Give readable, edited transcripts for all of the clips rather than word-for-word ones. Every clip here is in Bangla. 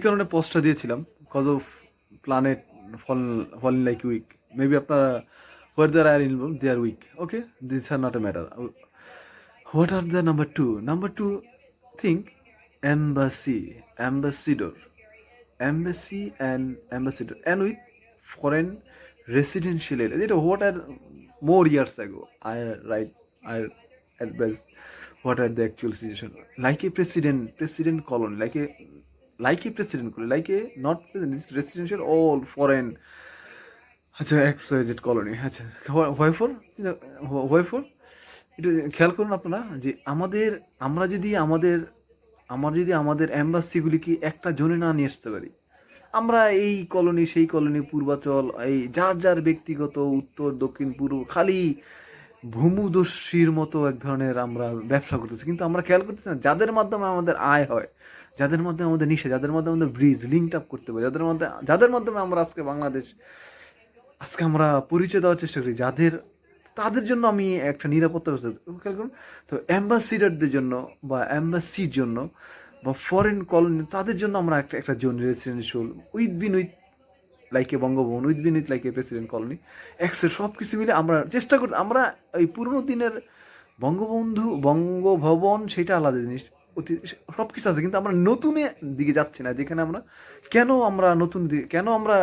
এই কারণে পোস্টটা দিয়েছিলাম cause of planet falling like weak maybe আপনারা what there are involve they are weak okay this are not a matter what are the number to think embassy ambassador embassy and ambassador and with foreign residential area যেটা what are more years ago I advise what are the actual situation like a president colony like a president colony like a not president this residential all foreign আচ্ছা এক্স কলোনি আচ্ছা হোয়াই ফর এটা খেয়াল করুন আপনারা যে আমরা যদি আমাদের অ্যাম্বাসিগুলিকে একটা জোনে না নিয়ে আসতে পারি, আমরা এই কলোনি সেই কলোনি পূর্বাচল এই যার যার ব্যক্তিগত উত্তর দক্ষিণ পূর্ব খালি ভূমুদস্যির মতো এক ধরনের আমরা ব্যবসা করতেছি, কিন্তু আমরা খেয়াল করতেছি না যাদের মাধ্যমে আমাদের আয় হয়, যাদের মাধ্যমে আমাদের নিশে, যাদের মাধ্যমে আমাদের ব্রিজ লিঙ্ক আপ করতে পারি, যাদের মাধ্যমে আমরা আজকে আমরা পরিচয় দেওয়ার চেষ্টা করি, তাদের জন্য আমি একটা নিরাপত্তা খেয়াল করুন। তো অ্যাম্বাসিডারদের জন্য বা অ্যাম্বাসির জন্য বা ফরেন কলোনি তাদের জন্য আমরা একটা zone residential with like A Bangabhaban with like A president colony এক্সের সব কিছু মিলে আমরা চেষ্টা করি। আমরা এই পুরনো দিনের বঙ্গভবন সেটা আলাদা জিনিস, সব কিছু আছে, কিন্তু আমরা নতুনের দিকে যাচ্ছি না, যেখানে আমরা কেন আমরা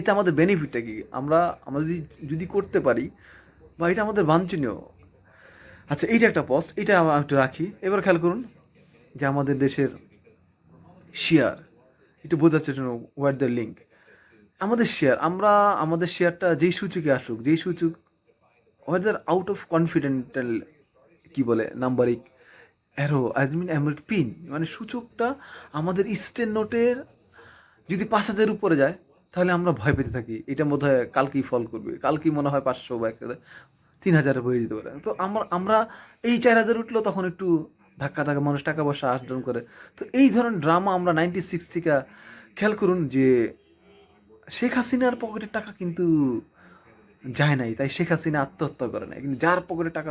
এতে আমাদের বেনিফিটটা কি, আমরা যদি করতে পারি বা এটা আমাদের বাঞ্ছনীয়। আচ্ছা এইটা একটা পথ, এটা একটু রাখি। এবার খেয়াল করুন যে আমাদের দেশের শেয়ার একটু বোঝার চেষ্টা হোয়াট দ্য লিঙ্ক। আমাদের শেয়ারটা যেই সূচকে আসুক, যেই সূচক হোয়াট দ্য আউট অফ কনফিডেন্টাল কি বলে নাম্বারিক অ্যারো পিন, মানে সূচকটা আমাদের ইস্টের নোটের যদি 5,000 উপরে যায় তাহলে আমরা ভয় পেতে থাকি, এটা বোধ হয় কালকেই ফল করবে, কালকেই মনে হয় 500 বা 3,000 হয়ে যেতে পারে। তো আমরা এই 4,000 উঠলো তখন একটু ধাক্কা মানুষ টাকা পয়সা আসডাউন করে। তো এই ধরনের ড্রামা আমরা 96 থেকে খেয়াল করুন যে শেখ হাসিনার পকেটের টাকা কিন্তু যায় নাই, তাই শেখ হাসিনা আত্মহত্যা করে নাই, কিন্তু যার পকেটে টাকা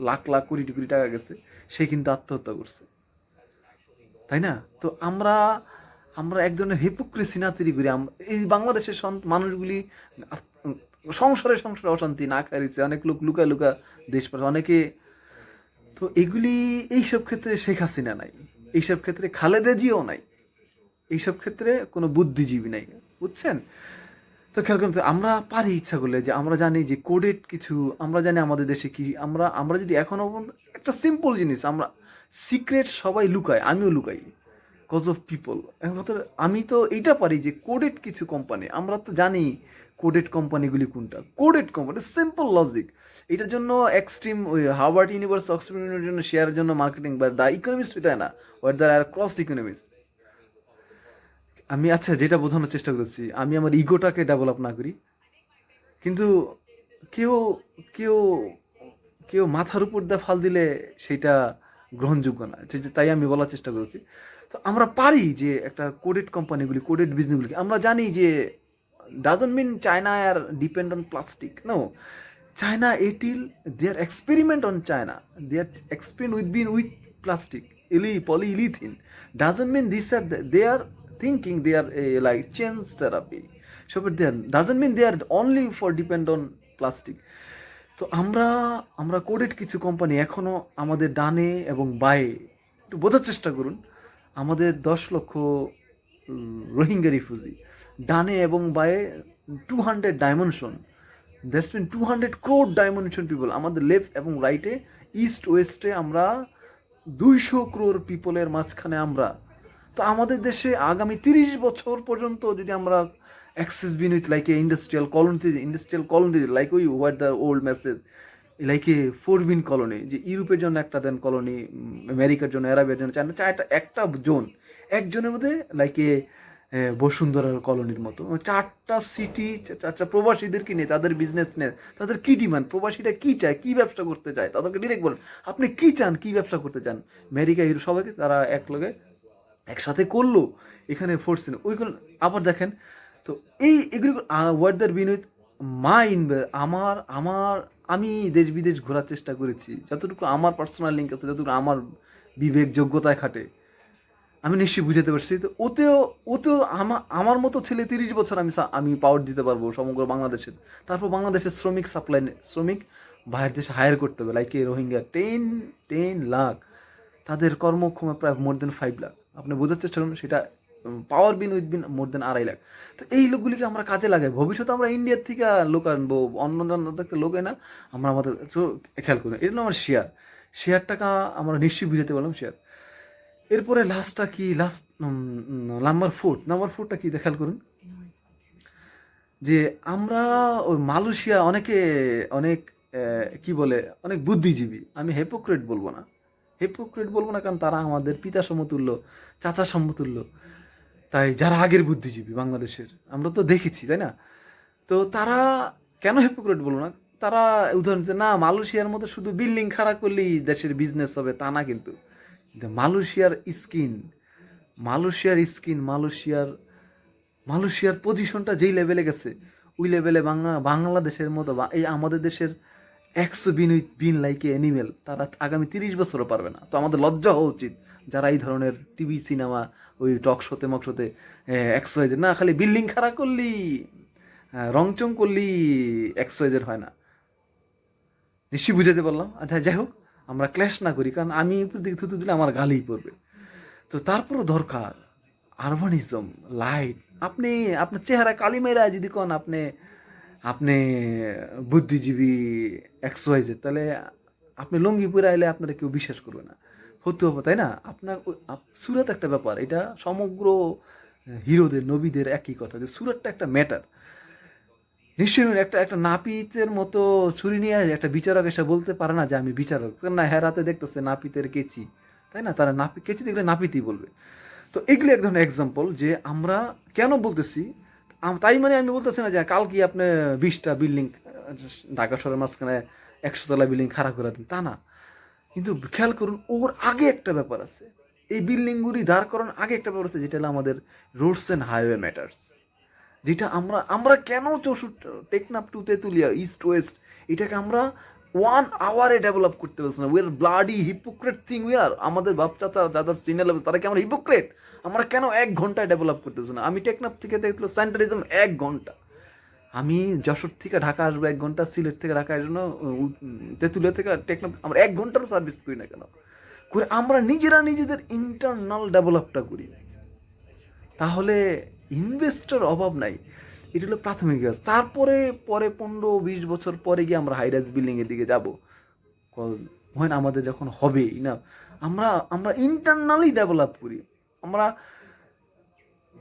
লাখ লাখ কোটি কোটি টাকা গেছে সে কিন্তু আত্মহত্যা করছে, তাই না? তো আমরা এক ধরনের হিপোক্রেসি না তৈরি করি। এই বাংলাদেশের মানুষগুলি সংসারে অশান্তি না খাইছে, অনেক লোক লুকা দেশ পড়ে অনেকে। তো এইসব ক্ষেত্রে শেখ হাসিনা নাই, এইসব ক্ষেত্রে খালেদা জিও নাই, এইসব ক্ষেত্রে কোনো বুদ্ধিজীবী নাই, বুঝছেন? তো খেয়াল করুন, আমরা পারি ইচ্ছা করলে যে আমরা জানি যে কোডেড কিছু, আমরা জানি আমাদের দেশে কি, আমরা যদি এখনো একটা সিম্পল জিনিস, আমরা সিক্রেট সবাই লুকায়, আমিও লুকাই কজ অফ পিপল। আমি তো এইটা পারি যে কোডেড কিছু কোম্পানি, আমরা তো জানি কোডেড কোম্পানিগুলি কোনটা, কোডেড কোম্পানি সিম্পল লজিক। এটার জন্য এক্সট্রিম ওই হার্ভার্ড ইউনিভার্সিটি অক্সফোর্ড ইউনিভার্সিটির জন্য শেয়ারের জন্য মার্কেটিং বা দ্য ইকোনমিস্ট হইতে হয় না, where the are cross economist. আমি আচ্ছা যেটা বোঝানোর চেষ্টা করছি, আমি আমার ইগোটাকে ডেভেলপ না করি, কিন্তু কেউ কেউ কেউ মাথার উপর দিয়ে ফাল দিলে সেটা গ্রহণযোগ্য না, তাই আমি বলার চেষ্টা করেছি। তো আমরা পারি যে একটা কোডেড কোম্পানিগুলি, কোডেড বিজনেসগুলি আমরা জানি যে doesn't mean China are depend on plastic, no. China there experiment on China, there experiment with plastic polyethylene doesn't mean they are thinking they are like change therapy, so but they doesn't mean they are only for depend on plastic. তো আমরা কোডেড কিছু কোম্পানি এখনো আমাদের ডানে এবং বায়ে, একটু বোঝার চেষ্টা করুন, আমাদের 10 লক্ষ রোহিঙ্গা রিফিউজি ডানে এবং বায়ে 200 dimension, that's mean 200 crore dimension people, আমাদের লেফট এবং রাইটে ইস্ট ওয়েস্টে আমরা 200 crore পিপলের মাঝখানে আমরা। তো আমাদের দেশে আগামী 30 বছর পর্যন্ত যদি আমরা access been with like a industrial colony like ওই what the old message like a 4 been colony, যে ইউরোপের জন্য একটা দেন কলোনি, আমেরিকার জন্য, আরবের জন্য, চায়না একটা জোন, একজনের মধ্যে লাইক এ বসুন্ধরার কলোনির মতো 4টা সিটি, 4টা প্রবাসীদেরকে নিয়ে, তাদের বিজনেস নিয়ে, তাদের কি ডিমান্ড, প্রবাসীরা কি চায়, কি ব্যবসা করতে চায়, তাদেরকে ডিরেক্ট বলেন আপনি কি চান, কি ব্যবসা করতে চান। আমেরিকা ইউরোপ সবাইকে তারা একসাথে করলো, এখানে ফোর্স ওইগুলো আবার দেখেন। তো এগুলি ওয়ার্ডার বিন উইথ আমি দেশ বিদেশ ঘোরার চেষ্টা করেছি, যতটুকু আমার পার্সোনাল লিঙ্ক আছে, যতটুকু আমার বিবেক যোগ্যতায় খাটে। আমি নিশ্চয়ই বুঝাতে পারছি। তো ওতেও ওতেও আমার মতো ছেলে 30 বছর আমি পাওয়ার দিতে পারবো সমগ্র বাংলাদেশের। তারপর বাংলাদেশের শ্রমিক বাইরের দেশে হায়ার করতে হবে, লাইক এই রোহিঙ্গা 10 লাখ, তাদের কর্মক্ষম প্রায় মোর দেন 5 লাখ। আপনি বোঝার চেষ্টা করুন, সেটা পাওয়ার বিন উইথ বিন মোর দেন 2.5 লাখ। তো এই লোকগুলিকে আমরা কাজে লাগাই, ভবিষ্যতে আমরা ইন্ডিয়ার থেকে লোক আনবো, অন্য থেকে লোক এনে আমরা আমাদের খেয়াল করি। এটা হলো আমার শেয়ার টাকা আমরা নিশ্চয়ই বুঝাতে পারলাম শেয়ার। এরপরে লাস্টটা কি, নাম্বার 4টা কি খেয়াল করুন, যে আমরা ওই মালয়েশিয়া অনেক কি বলে, অনেক বুদ্ধিজীবী। আমি হিপোক্রেট বলবো না, কারণ তারা আমাদের পিতা সমতুল্য, চাচা সমতুল্য। তাই যারা আগের বুদ্ধিজীবী বাংলাদেশের আমরা তো দেখেছি, তাই না? তো তারা কেন হিপোক্রেট বলবো না, তারা উদাহরণ দিচ্ছে, না মালয়েশিয়ার মতো শুধু বিল্ডিং খাড়া করলেই দেশের বিজনেস হবে তা না, কিন্তু মালয়েশিয়ার মালয়েশিয়ার পজিশনটা যেই লেভেলে গেছে, ওই লেভেলে বাংলাদেশের মতো এই আমাদের দেশের 100 বিন লাইকে অ্যানিমেল তারা আগামী 30 বছরও পারবে না। তো আমাদের লজ্জা হওয়া উচিত যারা এই ধরনের টিভি সিনেমা ওই টক শোতে মকশোতে এক্সওয়াইজের, না খালি বিল্ডিং খাড়া করলি রংচং করলি এক্সওয়াইজের হয় না। নিশ্চয়ই বুঝাতে পারলাম। আচ্ছা যাই হোক, আমরা ক্ল্যাশ না করি, কারণ আমি উপর দিকে থুতু দিলে আমার গালেই পড়বে। তো তারপরও দরকার আরবানিজম, লাইট। আপনার চেহারা কালি মেরা যদি কোন আপনি বুদ্ধিজীবী এক্সওয়াইজের, তাহলে আপনি লুঙ্গি পরে আইলে আপনারা কেউ বিশ্বাস করবে না, হতে হবে, তাই না? আপনার সুরত একটা ব্যাপার, এটা সমগ্র হিরোদের নবীদের একই কথা, যে সুরতটা একটা ম্যাটার। নিশ্চয়ই একটা নাপিতের মতো ছুরি নিয়ে একটা বিচারক এসে বলতে পারে না যে আমি বিচারক, না হ্যাঁ রাতে দেখতেছে নাপিতের কেচি, তাই না? তারা কেচি দেখলে নাপিতই বলবে। তো এগুলি এক ধরনের এক্সাম্পল যে আমরা কেন বলতেছি। তাই মানে আমি বলতেছি না যে কাল কি আপনি 20টা বিল্ডিং ঢাকা শহরের মাঝখানে 100 তলা বিল্ডিং খাড়া করে দিন, তা না। কিন্তু খেয়াল করুন, ওর আগে একটা ব্যাপার আছে, এই বিল্ডিংগুলি দাঁড় করানোর আগে একটা ব্যাপার আছে, যেটা হলো আমাদের রোডস অ্যান্ড হাইওয়ে ম্যাটার্স। যেটা আমরা কেন 64 Teknaf to Tetulia east west এটাকে আমরা 1 আওয়ারে ডেভেলপ করতে পারছি না। We are bloody hypocrite thing we are. আমাদের বাচ্চা যাদের সিনিয়র লেভেল তারা কি আমরা হিপোক্রেট? আমরা কেন 1 ঘন্টায় ডেভেলপ করতে পারছি না? আমি টেকনাফ থেকে দেখলো সেন্টারিজম 1 ঘন্টা, আমি যশোর থেকে ঢাকা আসবো 1 ঘন্টা, সিলেট থেকে ঢাকা আসবো, তেঁতুলিয়া থেকে টেকনাফ, আমরা 1 ঘন্টারও সার্ভিস করি না কেন? করে আমরা নিজেদের ইন্টারনাল ডেভেলপটা করি, তাহলে ইনভেস্টর অভাব নাই। এটা হলো প্রাথমিক কাজ। তারপরে 15-20 বছর পরে গিয়ে আমরা হাইরাইজ বিল্ডিংয়ের দিকে যাব, হয় আমাদের যখন হবেই না, আমরা ইন্টারনালি ডেভেলপ করি। আমরা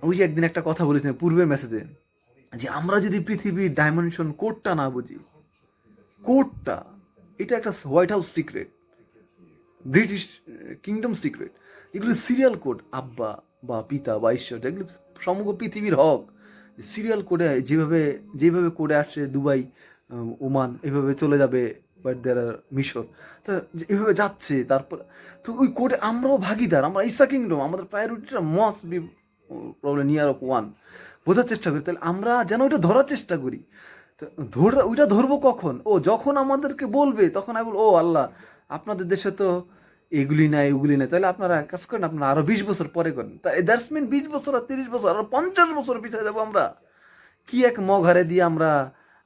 ওই যে একদিন একটা কথা বলেছিলাম পূর্বের মেসেজে, যে আমরা যদি পৃথিবীর ডাইমেনশন কোডটা না বুঝি, কোডটা এটা একটা white house secret, British kingdom secret, এগুলো সিরিয়াল কোড, আব্বা বা পিতা বা ঈশ্বর, এগুলো সমগ্র পৃথিবীর হক। সিরিয়াল কোডে যেভাবে কোডে আসছে দুবাই, ওমান, এভাবে চলে যাবে মিশর, তা এভাবে যাচ্ছে। তারপর তো ওই কোডে আমরাও ভাগিদার, আমরা ইসা কিংডম, আমাদের প্রায়োরিটিটা must be problem near of one. বোঝার চেষ্টা করি, তাহলে আমরা যেন ওইটা ধরার চেষ্টা করি। তো ওইটা ধরবো কখন? যখন আমাদেরকে বলবে, তখন আমি বলবো, আল্লাহ আপনাদের দেশে তো এগুলি নাই ওগুলি নাই, তাহলে আপনারা কাজ করেন, আপনারা আরো 20 বছর পরে করেন। তা দ্যাটস মিন 20 বছর আর 30 বছর আর 50 বছর পিছিয়ে যাবো আমরা। কি এক মঘারে দিয়ে আমরা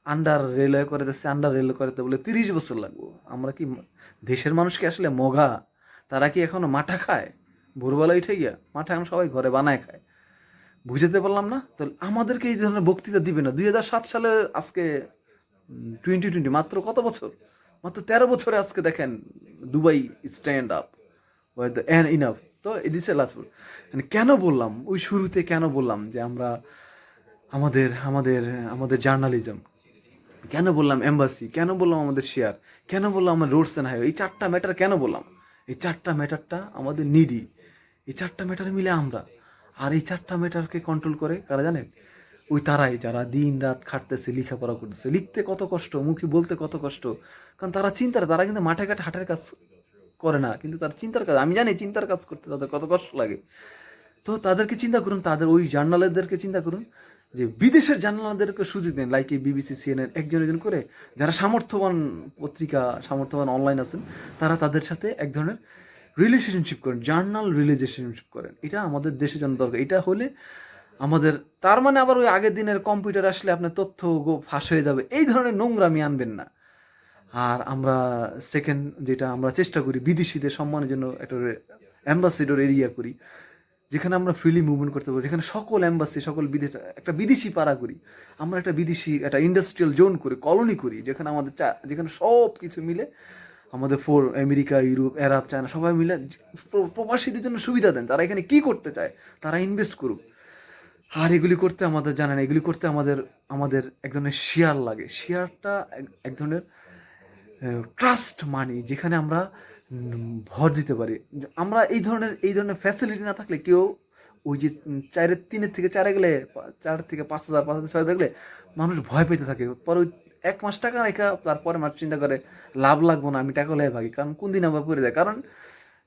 আন্ডার রেলওয়ে করে দিচ্ছি, আন্ডার রেলওয়ে করতে বলে 30 বছর লাগবো। আমরা কি দেশের মানুষকে আসলে মঘা? তারা কি এখনো মাঠা খায়? ভোরবেলা উঠে গিয়া মাঠা এখন সবাই ঘরে বানায় খায়। বুঝতে পারলাম না। তাহলে আমাদেরকে এই ধরনের বক্তৃতা দিবে না। 2007 সালে আজকে 2020, মাত্র কত বছর? মাত্র 13 বছরে আজকে দেখেন দুবাই স্ট্যান্ড আপ ইনাফ। তো এদিকে লাস্ট কেন বললাম, ওই শুরুতে কেন বললাম যে আমরা আমাদের জার্নালিজম, কেন বললাম এম্বাসি, কেন বললাম আমাদের শেয়ার, কেন বললাম আমার রোডস অ্যান্ড হাইওয়ে, এই 4টা ম্যাটার কেন বললাম? এই 4টা ম্যাটারটা আমাদের নিডি, এই 4টা ম্যাটার মিলে আমরা। আর এই 4টা ম্যাটারকে কন্ট্রোল করে কারা জানেন? ওই তারাই যারা দিন রাত খাটতেছে, লেখাপড়া করতেছে। লিখতে কত কষ্ট, মুখে বলতে কত কষ্ট, কারণ তারা তারা কিন্তু মাঠে ঘাটে হাটের কাজ করে না, কিন্তু তার চিন্তার কাজ। আমি জানি চিন্তার কাজ করতে তাদের কত কষ্ট লাগে। তো তাদেরকে চিন্তা করুন, তাদের ওই জার্নালিস্টদেরকে চিন্তা করুন, যে বিদেশের জার্নালিস্টদেরকে সুযোগ দেন, লাইক এই বিবিসি, সিএনএন, একজন করে যারা সামর্থ্যবান পত্রিকা, সামর্থ্যবান অনলাইন আছেন, তারা তাদের সাথে এক ধরনের রিলেশনশিপ করেন, জার্নাল রিলেশনশিপ করেন। এটা আমাদের দেশের জন্য দরকার। এটা হলে আমাদের, তার মানে আবার ওই আগের দিনের কম্পিউটার আসলে আপনার তথ্য ফাঁস হয়ে যাবে, এই ধরনের নোংরামি আনবেন না। আর আমরা সেকেন্ড যেটা আমরা চেষ্টা করি, বিদেশিদের সম্মানের জন্য একটা অ্যাম্বাসেডর এরিয়া করি, যেখানে আমরা ফ্রিলি মুভমেন্ট করতে পারি, যেখানে সকল অ্যাম্বাসি, সকল বিদেশ, একটা বিদেশি পাড়া করি আমরা, একটা বিদেশি একটা ইন্ডাস্ট্রিয়াল জোন করি, কলোনি করি, যেখানে আমাদের যেখানে সব কিছু মিলে আমাদের আমেরিকা, ইউরোপ, আরব, চায়না সবাই মিলে প্রবাসীদের জন্য সুবিধা দেন। তারা এখানে কি করতে চায়, তারা ইনভেস্ট করুক। আর এগুলি করতে আমাদের জানেন, এগুলি করতে আমাদের আমাদের এক ধরনের শেয়ার লাগে। শেয়ারটা এক ধরনের ট্রাস্ট মানি, যেখানে আমরা ভর দিতে পারি। আমরা এই ধরনের ফ্যাসিলিটি না থাকলে কেউ ওই যে 3 থেকে 4 গেলে, 4 থেকে 5,000, 5,000, 6,000 গেলে মানুষ ভয় পেতে থাকে। পরে ওই 1 মাস টাকা রেখা তারপরে মাস চিন্তা করে লাভ লাগবো না, আমি টাকা লেগে ভাগি, কারণ কোন দিন আবার পড়ে যায়। কারণ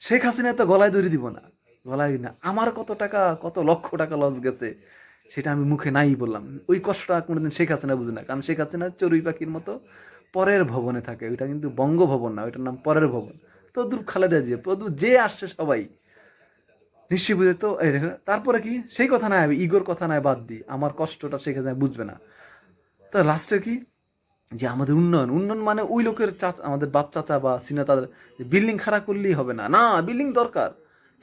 শেখ হাসিনা তো গলায় দড়ি দিব না, গলায় না। আমার কত টাকা, কত লক্ষ টাকা লস গেছে সেটা আমি মুখে নাই বললাম, ওই কষ্টটা কোনোদিন শেখ হাসিনা বুঝে না। কারণ শেখ হাসিনা চড়ুই পাখির মতো পরের ভবনে থাকে, ওইটা কিন্তু বঙ্গভবন না, ওইটার নাম পরের ভবন। তদুর খালেদা জিয়া, তদুর যে আসছে সবাই নিশ্চয়ই বুঝে। তো তারপরে কি সেই কথা নাই, ইগোর কথা নাই, বাদ দিই, আমার কষ্টটা শেখ হাসিনা বুঝবে না। তো লাস্টে কি, যে আমাদের উন্নয়ন মানে ওই লোকের আমাদের বাপ চাচা বা সিনা তাদের বিল্ডিং খাড়া করলেই হবে না, না বিল্ডিং দরকার,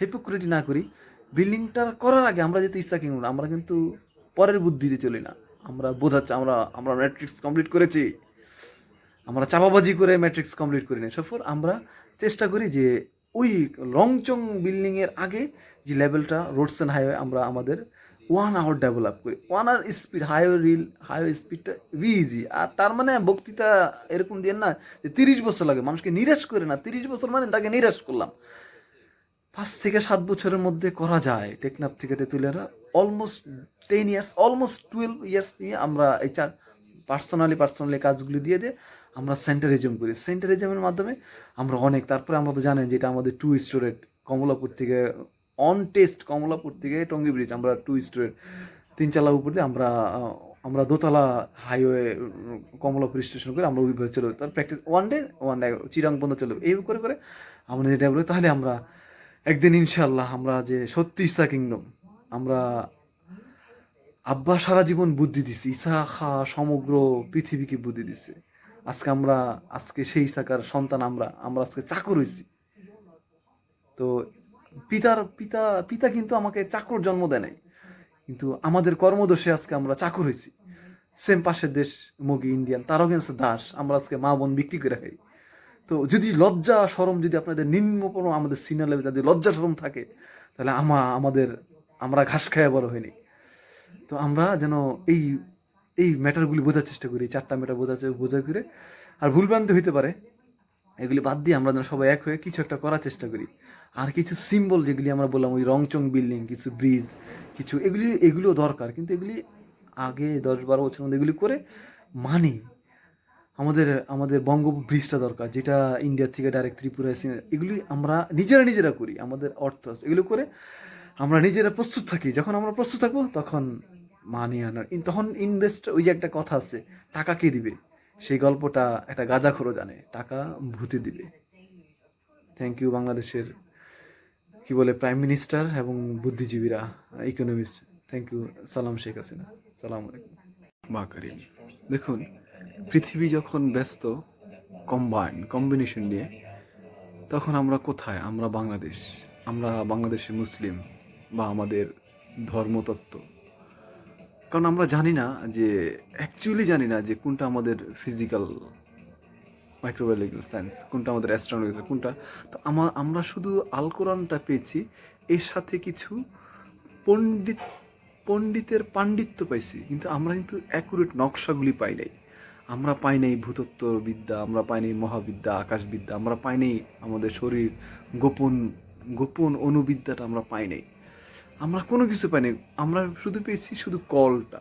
হিপোক্রেটি না করি। বিল্ডিংটা করার আগে আমরা যেহেতু ইচ্ছা কিনুন, আমরা কিন্তু পরের বুদ্ধিতে চলি না। আমরা বোঝাচ্ছি আমরা আমরা ম্যাট্রিক্স কমপ্লিট করেছি, আমরা চাপাবাজি করে ম্যাট্রিক্স কমপ্লিট করি না। সফর আমরা চেষ্টা করি যে ওই লংচং বিল্ডিংয়ের আগে যে লেভেলটা রোডস অ্যান্ড হাইওয়ে, আমরা আমাদের 1 আওয়ার ডেভেলপ করি। 1 আওয়ার স্পিড, হাইওয়ে স্পিডটা ইজি। আর তার মানে বক্তৃতা এরকম দিয়ে না যে 30 বছর লাগে, মানুষকে নিরাশ করে না। 30 বছর মানে তাকে নিরাশ করলাম। 5 থেকে 7 বছরের মধ্যে করা যায়। টেকনাফ থেকে তেঁতুলিয়ারা অলমোস্ট 10 ইয়ার্স, অলমোস্ট 12 ইয়ার্স নিয়ে আমরা এই পার্সোনালি কাজগুলি দিয়ে আমরা সেন্টারিজম করি। সেন্টারিজমের মাধ্যমে আমরা অনেক, তারপরে আমরা তো জানেন যেটা আমাদের 2 স্টোরেট, কমলাপুর থেকে কমলাপুর থেকে টঙ্গী ব্রিজ, আমরা 2 স্টোরেট 3 চালা উপর দিয়ে আমরা দোতলা হাইওয়ে কমলাপুর স্টেশন করে আমরা ওইভাবে চলে, তার প্র্যাকটিস ওয়ান ডে চিরাং পর্যন্ত চলে, এই করে করে আমরা যেটা বলি। তাহলে আমরা একদিন ইনশাল্লাহ, আমরা যে সত্যি ইসা কিংডম, আমরা আব্বা সারা জীবন বুদ্ধি দিছি, ইসা খা সমগ্র পৃথিবীকে বুদ্ধি দিছে। আজকে সেই ইসাকার সন্তান আমরা আজকে চাকর হইছি। তো পিতা কিন্তু আমাকে চাকর জন্ম দেয় নাই, কিন্তু আমাদের কর্মদোষে আজকে আমরা চাকর হয়েছি। সেম পাশের দেশ মগি ইন্ডিয়ান, তারাও কিন্তু দাস, আমরা আজকে মা বোন বিক্রি করে খাই। তো যদি লজ্জা সরম, যদি আপনাদের নিম্নপন আমাদের সিনিয়র লেভেল যদি লজ্জা সরম থাকে, তাহলে আমরা ঘাস খাইয়া বড় হইনি। তো আমরা যেন এই ম্যাটারগুলি বোঝার চেষ্টা করি, 4টা ম্যাটার বোঝা করে। আর ভুলভ্রান্তি হইতে পারে, এগুলি বাদ দিয়ে আমরা যেন সবাই এক হয়ে কিছু একটা করার চেষ্টা করি। আর কিছু সিম্বল যেগুলি আমরা বললাম, ওই রংচং বিল্ডিং, কিছু ব্রিজ, কিছু এগুলিও দরকার, কিন্তু এগুলি আগে 10-12 বছরের মধ্যে এগুলি করে মানি। আমাদের বঙ্গ ব্রিজটা দরকার, যেটা ইন্ডিয়া থেকে ডাইরেক্ট ত্রিপুরায়, এগুলি আমরা নিজেরা করি, আমাদের অর্থ আছে, এগুলো করে আমরা নিজেরা প্রস্তুত থাকি। যখন আমরা প্রস্তুত থাকবো তখন মানি আনার, তখন ইনভেস্ট, ওই যে একটা কথা আছে, টাকা কে দিবে, সেই গল্পটা একটা গাঁজাখোরও জানে, টাকা ভূতে দিবে। থ্যাংক ইউ বাংলাদেশের কি বলে প্রাইম মিনিস্টার এবং বুদ্ধিজীবীরা, ইকোনমিস্ট, থ্যাংক ইউ। সালাম শেখ হাসিনা, সালাম আলাইকুম। বাকারিম, দেখুন পৃথিবী যখন ব্যস্ত কম্বিনেশন নিয়ে, তখন আমরা কোথায়? আমরা বাংলাদেশে মুসলিম বা আমাদের ধর্মতত্ত্ব, কারণ আমরা জানি না যে কোনটা আমাদের ফিজিক্যাল মাইক্রোবায়োলজিক্যাল সায়েন্স, কোনটা আমাদের অ্যাস্ট্রোনমিক্যাল, কোনটা। তো আমরা শুধু আল কোরআনটা পেয়েছি, এর সাথে কিছু পণ্ডিতের পাণ্ডিত্য পাইছি, কিন্তু আমরা কিন্তু অ্যাকুরেট নকশাগুলি পাই নাই। আমরা পাই নাই ভূতত্ত্ববিদ্যা, আমরা পাই নাই মহাবিদ্যা, আকাশবিদ্যা, আমরা পাই নাই আমাদের শরীর গোপন অনুবিদ্যাটা আমরা পাই নাই। আমরা কোনো কিছু পাই নাই, আমরা শুধু পেয়েছি শুধু কলটা।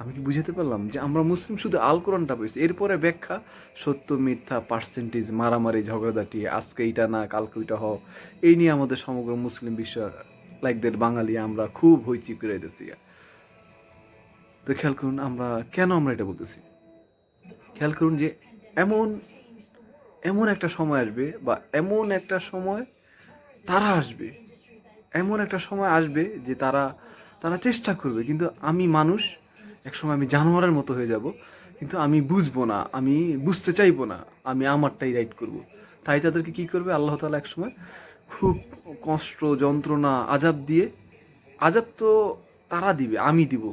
আমি কি বুঝাতে পারলাম যে আমরা মুসলিম শুধু আল কোরআনটা পেয়েছি, এরপরে ব্যাখ্যা সত্য মিথ্যা, পার্সেন্টেজ, মারামারি, ঝগড়াঝাটি, আজকে এইটা না কালকে ওইটা এই নিয়ে আমাদের সমগ্র মুসলিম বিশ্ব লাইক দ্যাট বাঙালি আমরা খুব হইচি করে দিয়েছি। তো খেয়াল করুন আমরা কেন এটা বলতেছি, খেয়াল করুন যে এমন এমন একটা সময় আসবে, বা এমন একটা সময় তারা আসবে, এমন একটা সময় আসবে যে তারা তারা চেষ্টা করবে, কিন্তু আমি মানুষ, একসময় আমি জানোয়ারের মতো হয়ে যাব, কিন্তু আমি বুঝবো না, আমি বুঝতে চাইবো না, আমি আমারটাই রাইট করব। তাই তাদেরকে কি করবে আল্লাহ তাআলা একসময় খুব কষ্ট, যন্ত্রণা, আযাব দিয়ে, আযাব তো তারা দিবে, আমি দিব,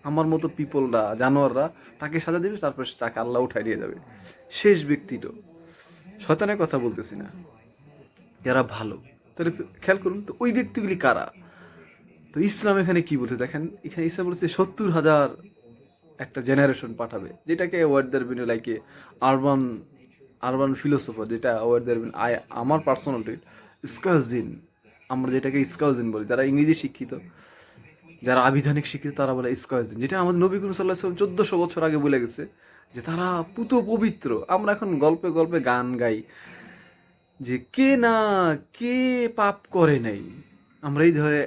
আমার মতো পিপলরা, জানোয়াররা তাকে সাজা দিবে, তারপর তাকে আল্লাহ উঠাই নিয়ে যাবে। শেষ ব্যক্তিটা, শয়তানের কথা বলতেছি না, যারা ভালো, তাহলে খেয়াল করুন তো ওই ব্যক্তিগুলি কারা। তো ইসলাম এখানে কি বলছে দেখেন, এখানে ইসলাম বলছে 70,000 একটা জেনারেশন পাঠাবে, যেটাকে word there been like urban urban philosopher, যেটা ওয়ার্ড দের বিন আমার পার্সোনালিটি স্কাউজিন, আমরা যেটাকে স্কাউজিন বলি, যারা ইংরেজি শিক্ষিত, যারা আবিধানিক শিক্ষিত, তারা বলে স্কাউজিন, যেটা আমাদের নবী করিম সাল্লাল্লাহু আলাইহি ওয়াসাল্লাম 1400 বছর আগে বলে গেছে যে তারা পুত পবিত্র। আমরা এখন গল্পে গল্পে গান গাই যে কে না, কে পাপ করে নাই, আমরা এই ধরে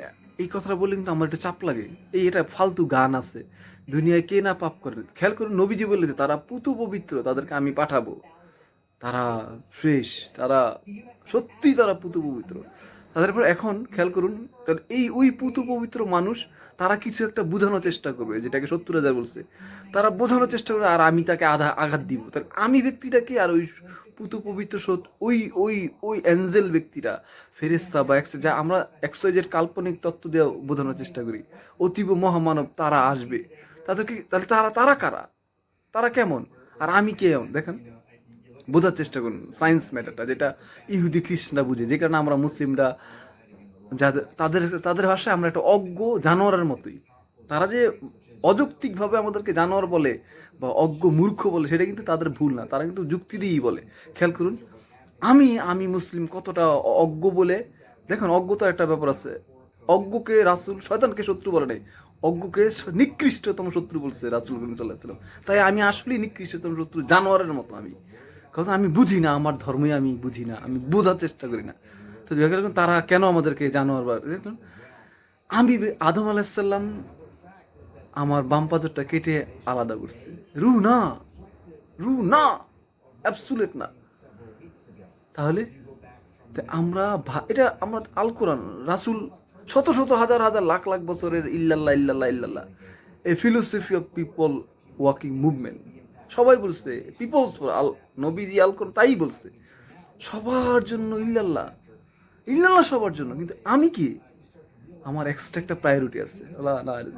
এই কথাটা বললে কিন্তু আমার একটু চাপ লাগে, এই এটা ফালতু গান আছে, দুনিয়ায় কে না পাপ করে। খেয়াল করুন নবীজি বললে যে তারা পুতু পবিত্র, তাদেরকে আমি পাঠাবো, তারা ফ্রেশ, তারা সত্যি তারা পুতু পবিত্র। তাদের পর এখন খেয়াল করুন, কারণ এই ওই পুতু পবিত্র মানুষ, তারা কিছু একটা বোঝানোর চেষ্টা করবে, যেটাকে 70,000 বলছে, তারা বোঝানোর চেষ্টা করবে, আর আমি তাকে আঘাত দিব। তাহলে আমি ব্যক্তিটাকে, আর ওই পুতু পবিত্র ওই ওই ওই অ্যাঞ্জেল ব্যক্তিটা, ফেরেস্তা বা যা আমরা এক্সওয়াইজের কাল্পনিক তত্ত্ব দিয়ে বোঝানোর চেষ্টা করি, অতীব মহামানব তারা আসবে। তাদেরকে তাহলে তারা তারা কারা, তারা কেমন, আর আমি কে দেখেন, বোঝার চেষ্টা করুন সায়েন্স ম্যাটারটা, যেটা ইহুদি খ্রিস্টানরা বুঝে, যে কারণে আমরা মুসলিমরা, যাদের তাদের তাদের ভাষায় আমরা একটা অজ্ঞ জানোয়ারের মতোই। তারা যে অযৌক্তিকভাবে আমাদেরকে জানোয়ার বলে বা অজ্ঞ মূর্খ বলে, সেটা কিন্তু তাদের ভুল না, তারা কিন্তু যুক্তি দিয়েই বলে। খেয়াল করুন আমি আমি মুসলিম কতটা অজ্ঞ বলে, দেখুন অজ্ঞতার একটা ব্যাপার আছে। অজ্ঞকে রাসূল শয়তানকে শত্রু বলে নাই, অজ্ঞকে নিকৃষ্টতম শত্রু বলছে রাসূল করিম সাল্লাল্লাহু আলাইহি ওয়াসাল্লাম। তাই আমি আসলেই নিকৃষ্টতম শত্রু, জানোয়ারের মতো আমি, কারণ আমি বুঝি না, আমার ধর্মই আমি বুঝি না, আমি বোঝার চেষ্টা করি না। তো দেখুন তারা কেন আমাদেরকে জানোয়ার বা, দেখুন আমি আদম আলাইসাল্লাম আমার বাম পাথরটা কেটে আলাদা করছে, রু না, রু না, অ্যাবসুলেট না। তাহলে আমরা এটা আমরা আল কোরআন, রাসূল শত শত হাজার হাজার লাখ লাখ বছরের ইল্লাল্লাহ ইল্লাল্লাহ ইল্লাল্লাহ, a philosophy of people walking movement, সবাই বলছে পিপলস আল, নবীজি আল কোরআন তাই বলছে সবার জন্য ইল্লাল্লাহ, ইল্লাল্লাহ সবার জন্য। কিন্তু আমি কি, আমার এক্সট্রা একটা প্রায়োরিটি আছে,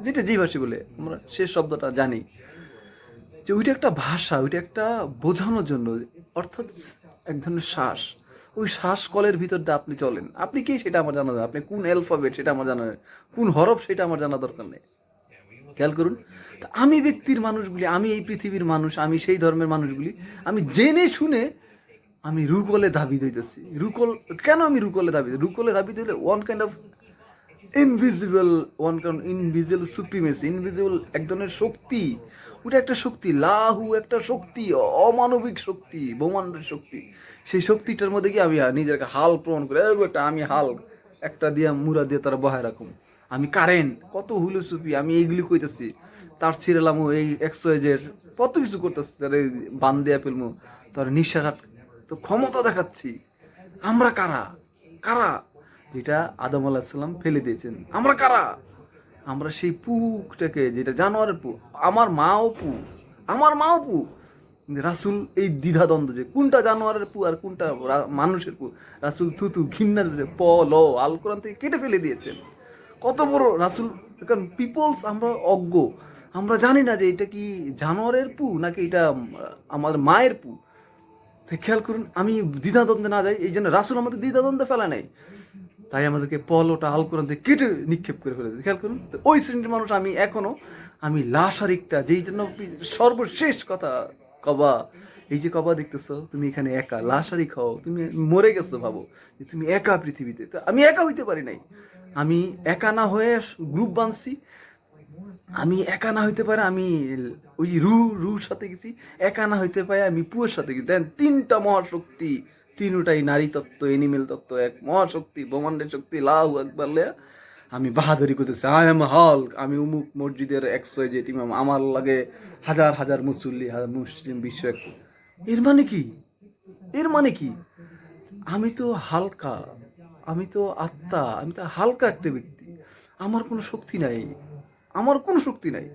যেটা যেই ভাষী বলে আমরা শেষ শব্দটা জানি, যে ওইটা একটা ভাষা, ওইটা একটা বোঝানোর জন্য, অর্থাৎ এক ধরনের শ্বাস, ওই শ্বাস কলের ভিতর দিয়ে আপনি চলেন, আপনি কি সেটা আমার জানা দরকার, আপনি কোন অ্যালফাবেট সেটা আমার জানা নেই, কোন হরফ সেটা আমার জানা দরকার নেই। খেয়াল করুন, আমি ব্যক্তির মানুষগুলি, আমি এই পৃথিবীর মানুষ, আমি সেই ধর্মের মানুষগুলি, আমি জেনে শুনে আমি রুকলে দাবি দিতেছি। রুকল কেন, আমি রুকলে দাবি, রুকলে দাবি দিলে one kind of invisible, one kind invisible supremacy, invisible এক ধরনের শক্তি, ওটা একটা শক্তি, লাহু একটা শক্তি, অমানবিক শক্তি, ব্রহ্মাণ্ডের শক্তি। সেই শক্তিটার মধ্যে কি আমি নিজেকে হাল প্রমাণ করে, বেটা আমি হাল একটা দিয়া মুড়া দিয়ে তারা বহায় রাখুন, আমি কারেন্ট, কত হুলু সুপি, আমি এইগুলি কইতেছি, তার ছিঁড়লাম এই এক্সওয়াইজের কত কিছু করতেছি, তার বান দেয়া ফেলমু, তার নিঃশ্বাস, তো ক্ষমতা দেখাচ্ছি। আমরা কারা, কারা, যেটা আদম আলাহিসাল্লাম ফেলে দিয়েছেন, আমরা কারা, আমরা সেই পুকটাকে, যেটা জানোয়ারের পু, আমার মাও পু, আমার মাও পু। রাসূল এই দ্বিধাদ্বন্দ্ব যে কোনটা জানোয়ারের পু আর কোনটা মানুষের পু, রাসূল থুতু ঘিন্না প ল আল কোরআন থেকে কেটে ফেলে দিয়েছেন। কত বড় রাসূল, কারণ পিপলস আমরা অজ্ঞ, আমরা জানি না যে এটা কি জানোয়ারের পু নাকি এটা আমার মায়ের পু। খেয়াল করুন, আমি দ্বিধাদ্বন্দ্বে না যাই, এই জন্য রাসূল আমাদের দ্বিধাদ্বন্দ্বে ফেলা নাই, তাই আমাদেরকে পলোটা আল কোরআন থেকে কেটে নিক্ষেপ করে ফেলেছে। খেয়াল করুন, ওই শ্রেণীর মানুষ আমি এখনো, আমি লাশারিকটা, যেই জন্য সর্বশেষ কথা, কবা, এই যে কবা দেখতেছো তুমি এখানে একা, লাশারিক হও, তুমি মরে গেছো, ভাবো যে তুমি একা পৃথিবীতে, তো আমি একা হইতে পারি নাই, আমি একা না হয়ে গ্রুপ বানছি, আমি একা না হইতে পারে, আমি ওই রুর সাথে গেছি, একা না হইতে পারে আমি পুয়ের সাথে গেছি, দেন তিনটা মহাশক্তি, তিনটাই নারী তত্ত্ব, এনিমেল তত্ত্ব, এক মহাশক্তি, ব্রহ্মাণ্ডের শক্তি, লাহু আকবার লে আমি বাহাদুরি করতেছি, আই এম হাল্ক, আমি উমুক মসজিদের XYZ ইমাম, আমার লাগে হাজার হাজার মুসল্লি, হাজার মুসলিম বিশ্ব, এর মানে কি, এর মানে কি? আমি তো হালকা, আমি তো আত্মা, আমি তো হালকা একটা ব্যক্তি, আমার কোনো শক্তি নাই, আমার কোনো শক্তি নাই।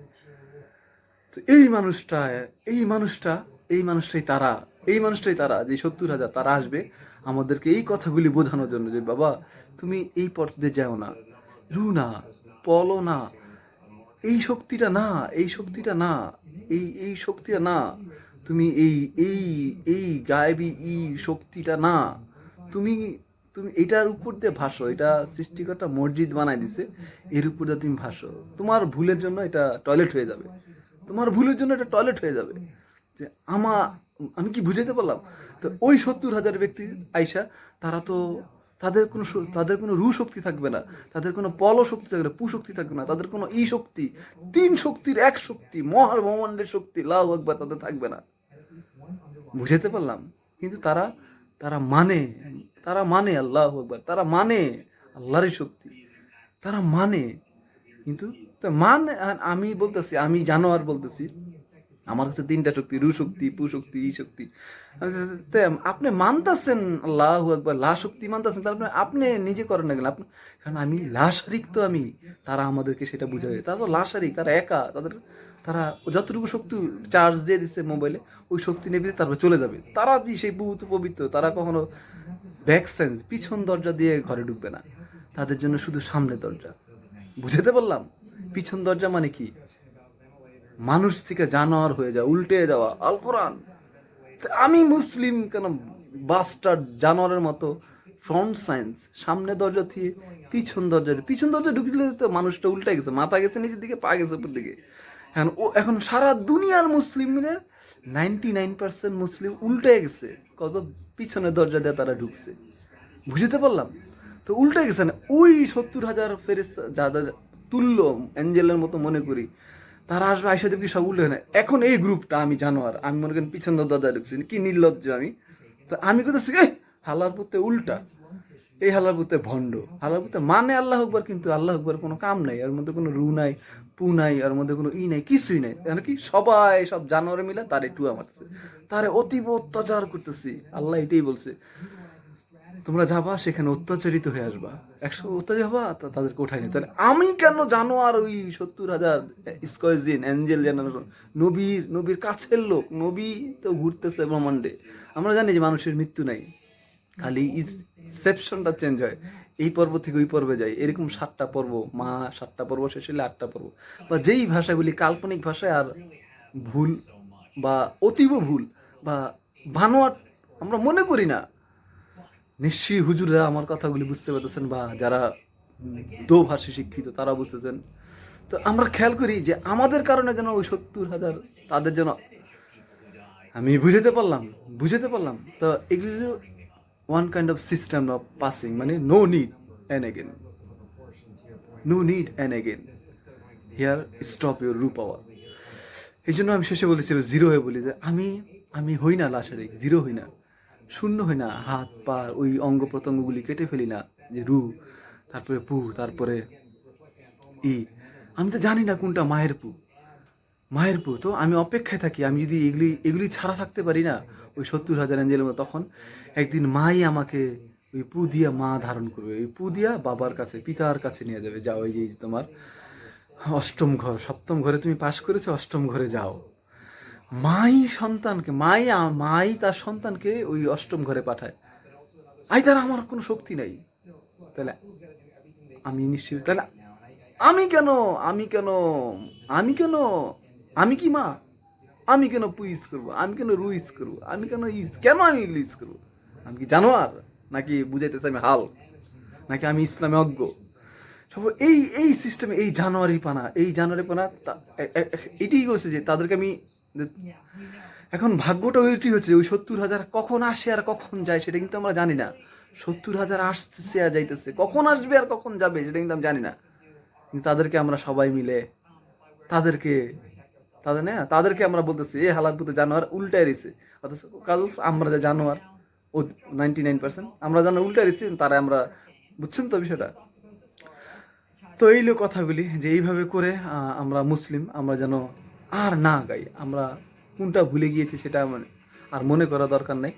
তো এই মানুষটাই তারা যে 70,000 তারা আসবে আমাদেরকে এই কথাগুলি বোঝানোর জন্য যে বাবা তুমি এই পথ দিয়ে যাও না, রু না, পলো না, এই শক্তিটা না, এই শক্তিটা না, এই শক্তিটা না, তুমি এই এই গায়েবী শক্তিটা না, তুমি তুমি এটার উপর দিয়ে ভাসো, এটা সৃষ্টিকর্তা মসজিদ বানাই দিছে, এর উপর দিয়ে তুমি ভাসো, তোমার ভুলের জন্য এটা টয়লেট হয়ে যাবে, তোমার ভুলের জন্য এটা টয়লেট হয়ে যাবে। যে আমি কি বুঝাইতে পারলাম? তো ওই 70,000 ব্যক্তি আইসা তারা তো তাদের কোনো রু শক্তি থাকবে না, তাদের কোনো পল শক্তি থাকবে না, পু শক্তি থাকবে না, তাদের কোনো শক্তি, 3 শক্তির এক শক্তি, ব্রহ্মাণ্ডের শক্তি লাভ একবার তাদের থাকবে না। বুঝাইতে পারলাম? কিন্তু তারা তারা মানে তারা মানে আল্লাহ একবার, তারা মানে আল্লাহরই শক্তি, তারা মানে। কিন্তু আমি বলতেছি, আমি জানোয়ার বলতেছি, আমার কাছে 3টা শক্তি, রু শক্তি, পু শক্তি, শক্তি। আপনি মানতেছেন আল্লাহ একবার লা শক্তি মানতেছেন, তারপরে আপনি নিজে করেন না গেলে আপনি, কারণ আমি লাশারিক, তো আমি, তারা আমাদেরকে সেটা বুঝাবে, তারা তো লাশারিক, তারা একা, তারা যতটুকু শক্তি চার্জ দিয়ে দিচ্ছে মোবাইলে ওই শক্তি নেবে তারপর চলে যাবে। তারা যে সেই বহুত পবিত্র, তারা কখনো ব্যাক সেন্স পিছন দরজা দিয়ে ঘরে ঢুকবে না, তাদের জন্য শুধু সামনে দরজা। বুঝাতে পারলাম? পিছন দরজা মানে কি? মানুষ থেকে জানোয়ার হয়ে যাওয়া, উল্টে যাওয়া, আল কোরআন। আমি মুসলিম কেন বাস্টার্ড জানোয়ারের মতো ফ্রন্ট সায়েন্স, সামনে দরজা থেকে পিছন দরজা ঢুকলে তো মানুষটা উল্টে গেছে, মাথা গেছে নিচের দিকে, পা গেছে উপর দিকে। এখন সারা দুনিয়ার মুসলিমের 99% মুসলিম উল্টে গেছে, কত পিছনের দরজা দিয়ে তারা ঢুকছে। বুঝতে পারলাম? তো উল্টে গেছে না, ওই 70,000 ফেরেশতা যাদের তুল্য অ্যাঞ্জেলের মতো মনে করি, তারা আসবে আইসা দেখবি সব উল্টে না। এখন এই গ্রুপটা আমি জানোয়ার, আমি মনে করেন পিছন দরজা ঢুকছি, কি নির্লজ্জ আমি। তো আমি কোথাও হালার পুতে উল্টা, এই হালার পুতে ভণ্ড, হালার পুতে মানে আল্লাহ আকবার, কিন্তু আল্লাহ আকবার কোনো কাম নাই, এর মধ্যে কোনো রু নাই, পু নাই, এর মধ্যে কোনো নাই, কিছুই নাই। কেন কি সবাই সব জানোয়ারে মিলে তারে টুয়া মারতেছে, তারে অতীব অত্যাচার করতেছি। আল্লাহ এটাই বলছে, তোমরা যাবা সেখানে অত্যাচারিত হয়ে আসবা, 100 অত্যাচার হবা, তাদেরকে উঠাই নি। তাহলে আমি কেন জানোয়ার ওই 70,000 স্কয়জিন অ্যাঞ্জেল জেনারেশন, নবীর কাছের লোক, নবী তো ঘুরতেছে ব্রহ্মাণ্ডে। আমরা জানি যে মানুষের মৃত্যু নাই, খালি সেপশনটা চেঞ্জ হয়, এই পর্ব থেকে ওই পর্বে যায়, এরকম 7টা পর্ব, 7টা পর্ব শেষ হলে 8টা পর্ব, বা যেই ভাষাগুলি কাল্পনিক ভাষায় আর ভুল বা অতীব ভুল বা বানোয়াট আমরা মনে করি না। নিশ্চয়ই হুজুররা আমার কথাগুলি বুঝতে পারতেছেন, বা যারা দোভাষী শিক্ষিত তারা বুঝতেছেন। তো আমরা খেয়াল করি যে আমাদের কারণে যেন ওই 70,000 তাদের যেন, আমি বুঝাতে পারলাম। তো এগুলো one kind of system of passing, মানে no need and again here stop your রু পাওয়ার। এই জন্য আমি শেষে বলেছি, জিরো হয়ে বলি যে আমি হই না লাশারিক, জিরো হই না, শূন্য হই না, হাত পা ওই অঙ্গ প্রত্যঙ্গগুলি কেটে ফেলি না, যে রু, তারপরে পু, তারপরে আমি তো জানি না কোনটা মায়ের পু। তো আমি অপেক্ষায় থাকি, আমি যদি এগুলি ছাড়া থাকতে পারি না ওই 70,000 অ্যাঞ্জেলের মতো, তখন একদিন মাই আমাকে ওই পু দিয়া মা ধারণ করবে, ওই পু দিয়া বাবার কাছে, পিতার কাছে নিয়ে যাবে, যাও এই যে তোমার অষ্টম ঘর, সপ্তম ঘরে তুমি পাশ করেছো, অষ্টম ঘরে যাও। মাই তার সন্তানকে ওই অষ্টম ঘরে পাঠায়। তার আমার কোনো শক্তি নাই, তাহলে আমি নিশ্চয়, তাহলে আমি কেন আমি কেন আমি কেন আমি কি মা? আমি কেন পু ইউজ করবো? আমি কেন রু ইউজ করবো? আমি কেন আমি এগুলো ইউজ করবো? আমি কি জানোয়ার? নাকি বুঝাইতেছে আমি হাল? নাকি আমি ইসলামে অজ্ঞ? এই সিস্টেমে এই জানোয়ারি পানা এটাই করছে যে তাদেরকে আমি, এখন ভাগ্যটা ওইটি হচ্ছে ওই 70,000 কখন আসে আর কখন যায় সেটা কিন্তু আমরা জানি না। 70,000 আসতেছে আর যাইতেছে, কখন আসবে আর কখন যাবে সেটা কিন্তু আমি জানি না। কিন্তু তাদেরকে আমরা সবাই মিলে তাদেরকে আমরা বলতেছি এ হালার পুতে জানোয়ার, উল্টায় রয়েছে। অথচ আমরা যে জানোয়ার, ও 99% আমরা জানোয়ার উল্টায় রয়েছি, তারা আমরা, বুঝছেন তো বিষয়টা? তো এইলো কথাগুলি, যে এইভাবে করে আমরা মুসলিম, আমরা যেন আর না গাই, আমরা কোনটা ভুলে গিয়েছি সেটা আর মনে করা দরকার নেই।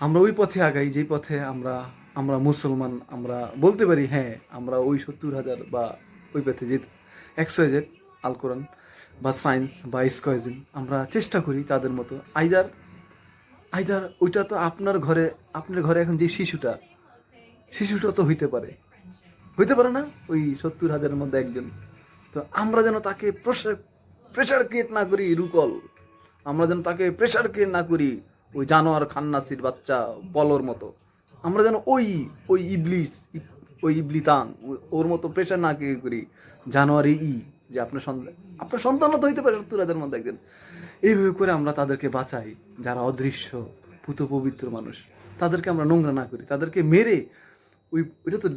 আমরা ওই পথে আগাই যেই পথে আমরা আমরা মুসলমান, আমরা বলতে পারি হ্যাঁ আমরা ওই 70,000 বা ওই পথে যেতে XYZ আল কোরআন বা সায়েন্স বা স্কোয়াজিন আমরা চেষ্টা করি তাদের মতো। আইদার আইদার ওইটা তো আপনার ঘরে এখন যে শিশুটা তো হইতে পারে না ওই 70,000-এর মধ্যে একজন। তো আমরা যেন তাকে প্রেশার ক্রিয়েট না করি রুকল, আমরা যেন তাকে প্রেশার ক্রিয়েট না করি ওই জানোয়ার খান্নাসির বাচ্চা বলর মতো। আমরা যেন ওই ইবলিতান ওর মতো প্রেশার না ক্রিয়েট করি জানোয়ারি যে আপনার সন্তানও তো হইতে পারে 70,000-এর মধ্যে একজন। এইভাবে করে আমরা তাদেরকে বাঁচাই, যারা অদৃশ্য পুত পবিত্র মানুষ তাদেরকে আমরা নোংরা না করি, তাদেরকে মেরে ওইটা তো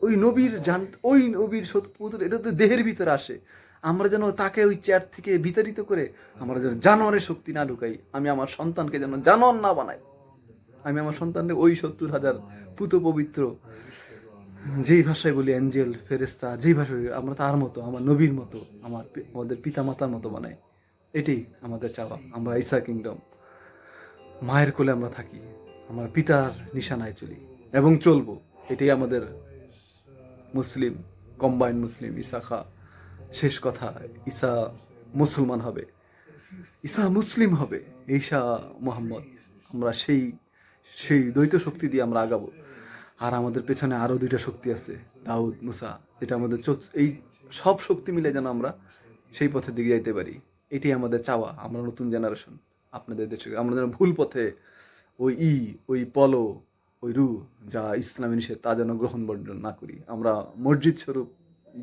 ওই নবীর পুত্র, এটা তো দেহের ভিতরে আসে। আমরা যেন তাকে ওই চেয়ার থেকে বিতাড়িত করে আমরা যেন জানোয়ারের শক্তি না ঢুকাই। আমি আমার সন্তানকে যেন জানোয়ার না বানাই। আমি আমার সন্তানকে ওই 70,000 পুত পবিত্র, যেই ভাষায় বলি অ্যাঞ্জেল ফেরেস্তা, যেই ভাষায় আমরা তার মতো, আমার নবীর মতো, আমাদের পিতা মাতার মতো বানাই। এটাই আমাদের চাওয়া। আমরা ঈসা কিংডম, মায়ের কোলে আমরা থাকি, আমার পিতার নিশানায় চলি এবং চলবো। এটাই আমাদের মুসলিম, কম্বাইন্ড মুসলিম। ঈসা শেষ কথা, ঈসা মুসলমান হবে, ঈসা মুসলিম হবে, ঈসা মোহাম্মদ। আমরা সেই দ্বৈত শক্তি দিয়ে আমরা আগাবো। আর আমাদের পেছনে আরো 2টা শক্তি আছে, দাউদ, মুসা, যেটা আমাদের এই সব শক্তি মিলে যেন আমরা সেই পথের দিকে যাইতে পারি। এটাই আমাদের চাওয়া। আমরা নতুন জেনারেশন, আপনাদের দেশে আমরা যেন ভুল পথে ওই পলো, ওই রু যা ইসলামী নিষেধ তা যেন গ্রহণ বর্জন না করি। আমরা মসজিদ স্বরূপ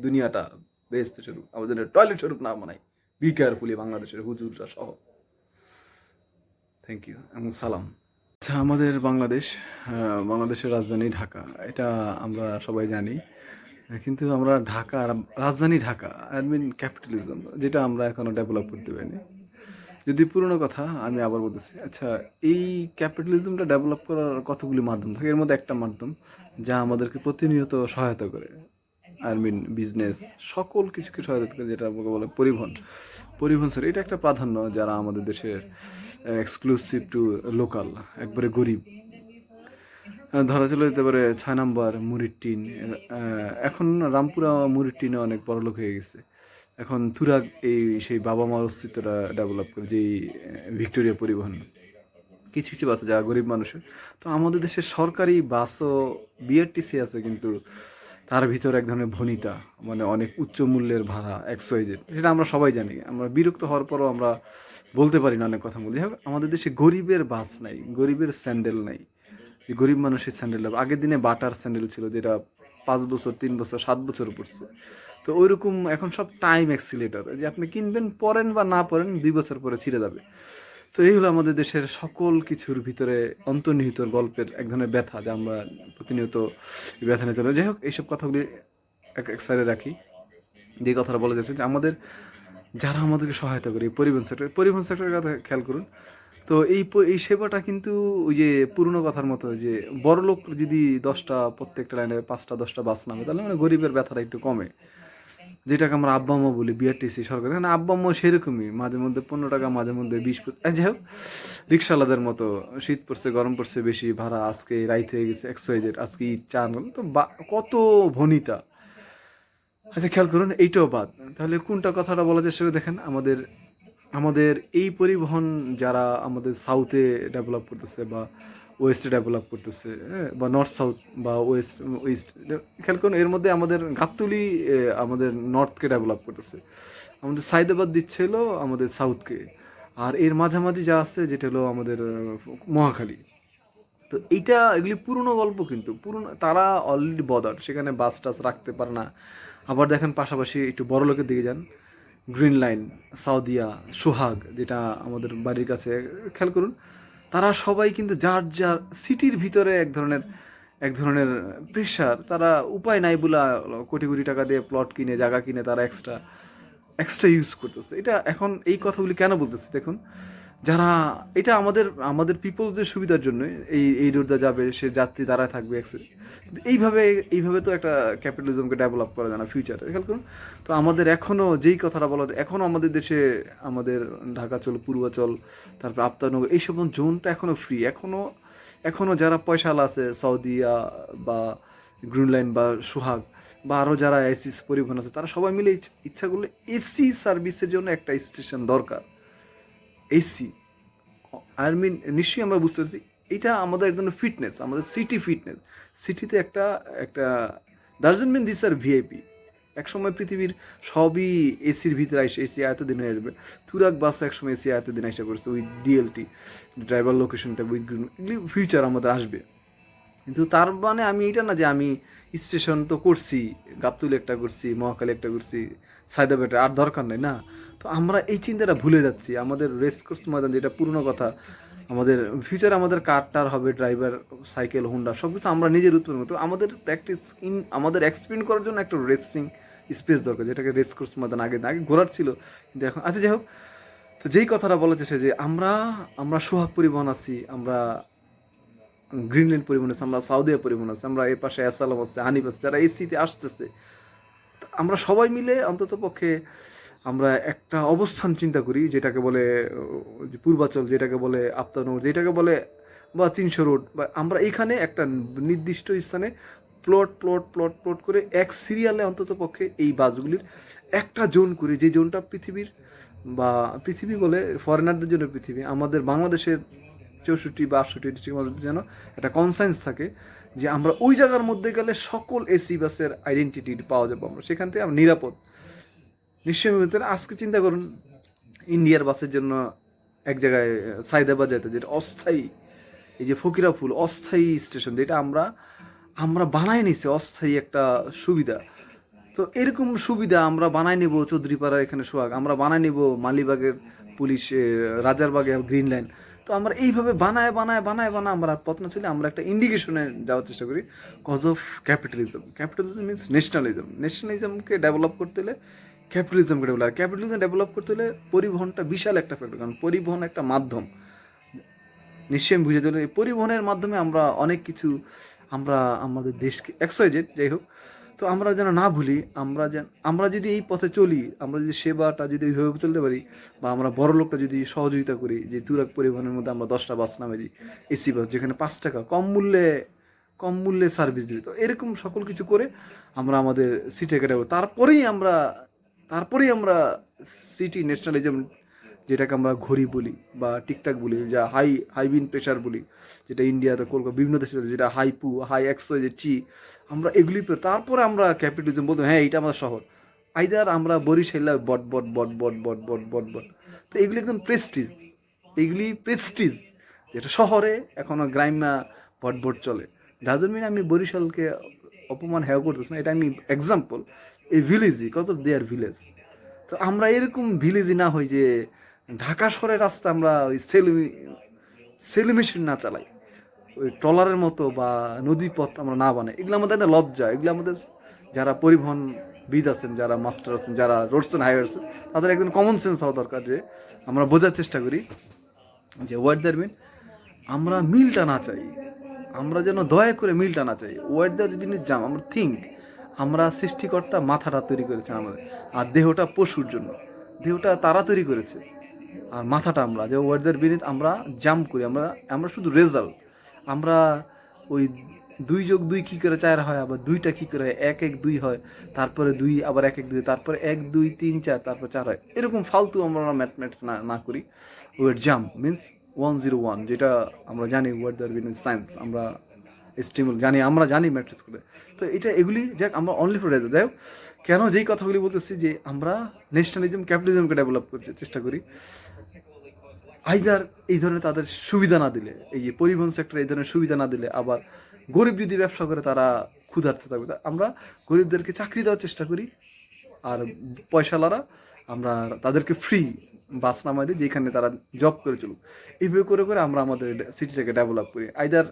দুনিয়াটা বেহেশত স্বরূপ, আমাদের টয়লেট স্বরূপ না বানাই। বি কেয়ারফুলি বাংলাদেশের হুজুররা সহ। থ্যাংক ইউ এবং সালাম। আচ্ছা, আমাদের বাংলাদেশের রাজধানী ঢাকা, এটা আমরা সবাই জানি। কিন্তু আমরা রাজধানী ঢাকা, আই মিন ক্যাপিটালিজম, যেটা আমরা এখনো ডেভেলপ করতে পারিনি। যদি পুরনো কথা আমি আবার বলতেছি। আচ্ছা, এই ক্যাপিটালিজমটা ডেভেলপ করার কতগুলি মাধ্যম থাকে। এর মধ্যে একটা মাধ্যম যা আমাদেরকে প্রতিনিয়ত সহায়তা করে, আই মিন বিজনেস, সকল কিছুকে সহায়তা করে, যেটা আমাকে বলে পরিবহন স্যার। এটা একটা প্রাধান্য যারা আমাদের দেশের এক্সক্লুসিভ টু লোকাল, একবারে গরিব। ধরা চলে যেতে পারে 6 নম্বর মুড়ির টিন। এখন রামপুরা মুড়ির টিনে অনেক বড়লোক হয়ে গেছে। এখন তুরাগ সেই বাবা মার অস্তিত্বটা ডেভেলপ করে, যেই ভিক্টোরিয়া পরিবহন, কিছু কিছু বাস যারা গরিব মানুষের। তো আমাদের দেশের সরকারি বাসও বিআরটিসি আছে, কিন্তু তার ভিতরে এক ধরনের ভনিতা, মানে অনেক উচ্চ মূল্যের ভাড়া XYZ, সেটা আমরা সবাই জানি। আমরা বিরক্ত হওয়ার পরও আমরা বলতে পারি না অনেক কথা বলি। আমাদের দেশে গরিবের বাস নাই, গরিবের স্যান্ডেল নাই। গরিব মানুষের স্যান্ডেল, আগের দিনে বাটার স্যান্ডেল ছিল, যেটা 5 বছর, 3 বছর, 7 বছর পড়ছে। তো ওইরকম এখন সব টাইম অ্যাক্সিলেটর, যে আপনি কিনবেন, পরেন বা না পরেন, 2 বছর পরে ছিঁড়ে যাবে। তো এই হলো আমাদের দেশের সকল কিছুর ভিতরে অন্তর্নিহিত গল্পের এক ধরনের ব্যথা, যা আমরা প্রতিনিয়ত ব্যথা নিয়ে চলে। যাই হোক, এইসব কথাগুলি এক সাইডে রাখি। যে কথাটা বলা যাচ্ছে যে যারা আমাদেরকে সহায়তা করে, পরিবহন সেক্টরের কথা খেয়াল করুন। তো এই সেবাটা কিন্তু ওই যে পুরনো কথার মতো, যে বড় লোক যদি 10টা, প্রত্যেকটা লাইনে 5টা 10টা বাস নামে, তাহলে মানে গরিবের ব্যথাটা একটু কমে। যেটাকে আমরা আব্বাম্মা বলি, বিআরটিসি সরকার, মানে আব্বাম্মা সেরকমই, মাঝে মধ্যে 15 টাকা, মাঝে মধ্যে 20। যাই হোক, রিক্সাওয়ালাদের মতো শীত পড়ছে, গরম পড়ছে, বেশি ভাড়া, আজকে রাইত হয়ে গেছে, XYZ, আজকে চান, তো কত ভনিতা। আচ্ছা, খেয়াল করুন, এইটাও বাদ। তাহলে কোনটা কথাটা বলা যায় সেটা দেখেন। আমাদের এই পরিবহন যারা আমাদের সাউথে ডেভেলপ করতেছে বা ওয়েস্টে ডেভেলপ করতেছে, বা নর্থ সাউথ বা ওয়েস্ট, খেয়াল করুন, এর মধ্যে আমাদের গাবতলী আমাদের নর্থকে ডেভেলপ করতেছে, আমাদের সাইদাবাদ দিচ্ছে হলো আমাদের সাউথকে, আর এর মাঝামাঝি যা আছে যেটা হলো আমাদের মহাখালী। তো এগুলি পুরনো গল্প, কিন্তু তারা অলরেডি বদার, সেখানে বাস টাস রাখতে পারে না। আবার দেখেন পাশাপাশি একটু বড় লোকের দিকে যান, গ্রিন লাইন, সাউদিয়া, সোহাগ, যেটা আমাদের বাড়ির কাছে, খেয়াল করুন, তারা সবাই কিন্তু যার যার সিটির ভিতরে এক ধরনের প্রেশার, তারা উপায় নাই বলে কোটি কোটি টাকা দিয়ে প্লট কিনে, জায়গা কিনে তারা এক্সট্রা ইউজ করতেছে। এটা এখন এই কথাগুলি কেন বলতেছে দেখুন, যারা এটা আমাদের আমাদের পিপলসদের সুবিধার জন্য এই রোডটা যাবে, সে যাত্রী দাঁড়ায় থাকবে কিন্তু এইভাবে তো একটা ক্যাপিটালিজমকে ডেভেলপ করা যায় না ফিউচারে, খেয়াল করুন। তো আমাদের এখনও যেই কথাটা বলা, এখনও আমাদের দেশে আমাদের ঢাকাচল, পূর্বাচল, তারপর আফতাবনগর, এইসব জোনটা এখনও ফ্রি। এখনও যারা পয়সাওয়ালা আছে, সৌদিয়া বা গ্রিন লাইন বা সোহাগ বা আরও যারা এসিস পরিবহন আছে, তারা সবাই মিলে ইচ্ছা করলে এসি সার্ভিসের জন্য একটা স্টেশন দরকার। এসি আই মিন নিশ্চয়ই আমরা বুঝতে পারছি এটা আমাদের এক ধরনের ফিটনেস, আমাদের সিটি ফিটনেস। সিটিতে একটা একটা doesn't mean this are VIP. এক সময় পৃথিবীর সবই এসির ভিতরে আসে, এসি এতদিন হয়ে যাবে। তুরাগ বাসও একসময় এসি এতদিন আসা করছে উইথ ডিএলটি, ড্রাইভার লোকেশনটা উইথ গ্রিন, এগুলি ফিউচার আমাদের আসবে। কিন্তু তার মানে আমি এটা না যে আমি স্টেশন তো করছি, গাবতুলি একটা করছি, মহাখালী একটা করছি, সায়দাবাদে আর দরকার নেই না। তো আমরা এই চিন্তাটা ভুলে যাচ্ছি। আমাদের রেস কোর্স ময়দান, যেটা পুরনো কথা, আমাদের ফিউচারে আমাদের কার টার হবে, ড্রাইভার, সাইকেল, হোন্ডা, সব কিছু আমরা নিজের উৎপন্ন করতে। আমাদের প্র্যাকটিস আমাদের এক্সপেরিমেন্ট করার জন্য একটা রেসিং স্পেস দরকার, যেটাকে রেস কোর্স ময়দান আগে ঘোরার ছিল, কিন্তু এখন আচ্ছা যাই হোক। তো যেই কথাটা বলা যাচ্ছে যে আমরা সোহাগ পরিবহন আছি, আমরা গ্রিনল্যান্ড পরিবহন আছে, আমরা সাউদিয়া পরিবহন আছে, আমরা এর পাশে অ্যাসালাম আছে, হানিফ আছে, যারা এসিতে আসতেছে। আমরা সবাই মিলে অন্তত পক্ষে আমরা একটা অবস্থান চিন্তা করি, যেটাকে বলে যে পূর্বাচল, যেটাকে বলে আফতাবনগর, যেটাকে বলে বা 300 রোড, বা আমরা এখানে একটা নির্দিষ্ট স্থানে প্লট করে এক সিরিয়ালে অন্তত পক্ষে এই বাসগুলির একটা জোন করি, যে জোনটা পৃথিবীর বা পৃথিবী বলে ফরেনারদের জন্য পৃথিবী, আমাদের বাংলাদেশের 64 বা 68 ডিস্ট্রিক্টের মধ্যে যেন একটা কনসায়েন্স থাকে যে আমরা ওই জায়গার মধ্যে গেলে সকল এসি বাসের আইডেন্টিটি পাওয়া যাবো, আমরা সেখান থেকে আমরা নিরাপদ। নিশ্চয়ই আজকে চিন্তা করুন, ইন্ডিয়ার বাসের জন্য এক জায়গায় সায়দাবাদ যেতে, যেটা অস্থায়ী, এই যে ফকিরাপুল অস্থায়ী স্টেশন, যেটা আমরা বানাই নিছি অস্থায়ী একটা সুবিধা। তো এরকম সুবিধা আমরা বানাই নেব চৌধুরীপাড়ার এখানে সোহাগ, আমরা বানাই নেব মালিবাগের পুলিশ, রাজারবাগে গ্রিন লাইন। তো আমরা এইভাবে বানায় আমরা পথ না চলে আমরা একটা ইন্ডিকেশনে যাওয়ার চেষ্টা করি, কজ অফ ক্যাপিটালিজম মিনস ন্যাশনালিজমকে ডেভেলপ করতে হলে ক্যাপিটালিজম ডেভেলপ করতে হলে পরিবহনটা বিশাল একটা ফ্যাক্টর, কারণ পরিবহন একটা মাধ্যম। নিশ্চয়ই বুঝে দিল, এই পরিবহনের মাধ্যমে আমরা অনেক কিছু, আমরা আমাদের দেশকে এক্সওয়াইজেড যাই হোক, তো আমরা যেন না ভুলি, আমরা যদি এই পথে চলি, আমরা যদি সেবাটা যদি ওইভাবে চলতে পারি, বা আমরা বড় লোকটা যদি সহযোগিতা করি, যে তুরাগ পরিবহনের মধ্যে আমরা 10টা বাস নামে দিই, এসি বাস, যেখানে 5 টাকা কম মূল্যে সার্ভিস দিই, তো এরকম সকল কিছু করে আমরা আমাদের সিটে কেটে, তারপরেই আমরা সিটি ন্যাশনালিজম, যেটাকে আমরা ঘড়ি বলি বা টিকটাক বলি, যা হাই বিন প্রেশার বলি, যেটা ইন্ডিয়াতে কলকাতা বিভিন্ন দেশে, যেটা হাই এক্সো যে চি, আমরা এগুলি তারপরে আমরা ক্যাপিটালিজম বলতে, হ্যাঁ এইটা আমাদের শহর। আইদার আমরা বরিশাইলা বট, তো এগুলি একদম প্রেস্টিজ, যেটা শহরে এখনো গ্রাম্যা বট চলে। ডাজন্ট মিন আমি বরিশালকে অপমান হেয় করতেছি না, এটা আমি এক্সাম্পল, এই ভিলেজই কজ অফ দেয়ার ভিলেজ। তো আমরা এরকম ভিলেজই না হই যে ঢাকা শহরের রাস্তা আমরা ওই সেলুমেশন না চালাই, ওই ট্রলারের মতো বা নদী পথ আমরা না বানাই। এগুলো আমাদের একটা লজ্জা। এগুলো আমাদের যারা পরিবহনবিদ আছেন, যারা মাস্টার আছেন, যারা রোডস অ্যান্ড হাইওয়ে আছেন, তাদের একদম কমন সেন্স হওয়া দরকার, যে আমরা বোঝার চেষ্টা করি যে হোয়াট দ্যাট মিন, আমরা মিলটা না চাই, আমরা যেন দয়া করে মিলটা না চাই। হোয়াট দ্যাট জিনিস জাম, আমরা আমরা সৃষ্টিকর্তা মাথাটা তৈরি করেছেন আমাদের, আর দেহটা পশুর জন্য, দেহটা তারা তৈরি করেছে, আর মাথাটা আমরা যে ওয়ার্ডদের বিনিত আমরা জাম্প করি, আমরা শুধু রেজাল্ট, আমরা ওই 2+2 কী করে 4 হয়, আবার 2টা কী করে 1-1-2 হয়, তারপরে 2 আবার 1-1-2, তারপরে 1-2-3-4, তারপর 4 হয়, এরকম ফালতু আমরা ম্যাথমেটিক্স না করি। ওয়ার্ড জাম্প মিনস 101, যেটা আমরা জানি ওয়ার্ড দ্যার মিনস সায়েন্স, আমরা স্টিমুল জানি, আমরা জানি ম্যাট্রিক্স করে। তো এগুলি যাক আমরা অনলি ফর রেজাল্ট। যাই হোক, কেন যেই কথাগুলি বলতেছি, যে আমরা ন্যাশনালিজম ক্যাপিটালিজমকে ডেভেলপ করতে চেষ্টা করি, আইদার এই ধরনের তাদের সুবিধা না দিলে, এই যে পরিবহন সেক্টরে এই ধরনের সুবিধা না দিলে, আবার গরিব যদি ব্যবসা করে তারা ক্ষুধার্ত থাকবে, আমরা গরিবদেরকে চাকরি দেওয়ার চেষ্টা করি, আর পয়সালারা আমরা তাদেরকে ফ্রি বাস নামাই দিই, যেখানে তারা জব করে চলুক। এইভাবে করে আমরা আমাদের সিটিটাকে ডেভেলপ করি। আইদার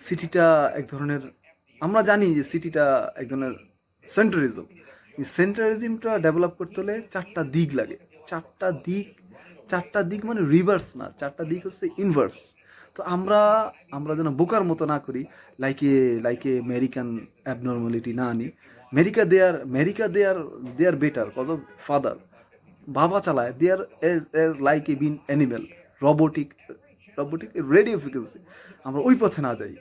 সিটিটা এক ধরনের, আমরা জানি যে সিটিটা এক ধরনের সেন্ট্রালিজম, এই সেন্ট্রালিজমটা ডেভেলপ করতে হলে 4টা দিক লাগে, 4টা দিক চারটা দিক মানে রিভার্স না, চারটা দিক হচ্ছে ইনভার্স। তো আমরা আমরা যেন বোকার মতো না করি, লাইকে আমেরিকান অ্যাবনর্মালিটি না আনি। America they are better cause of father, বাবা চালায়, they are as like a been animal, robotic, radio frequency. আমরা ওই পথে না যাই,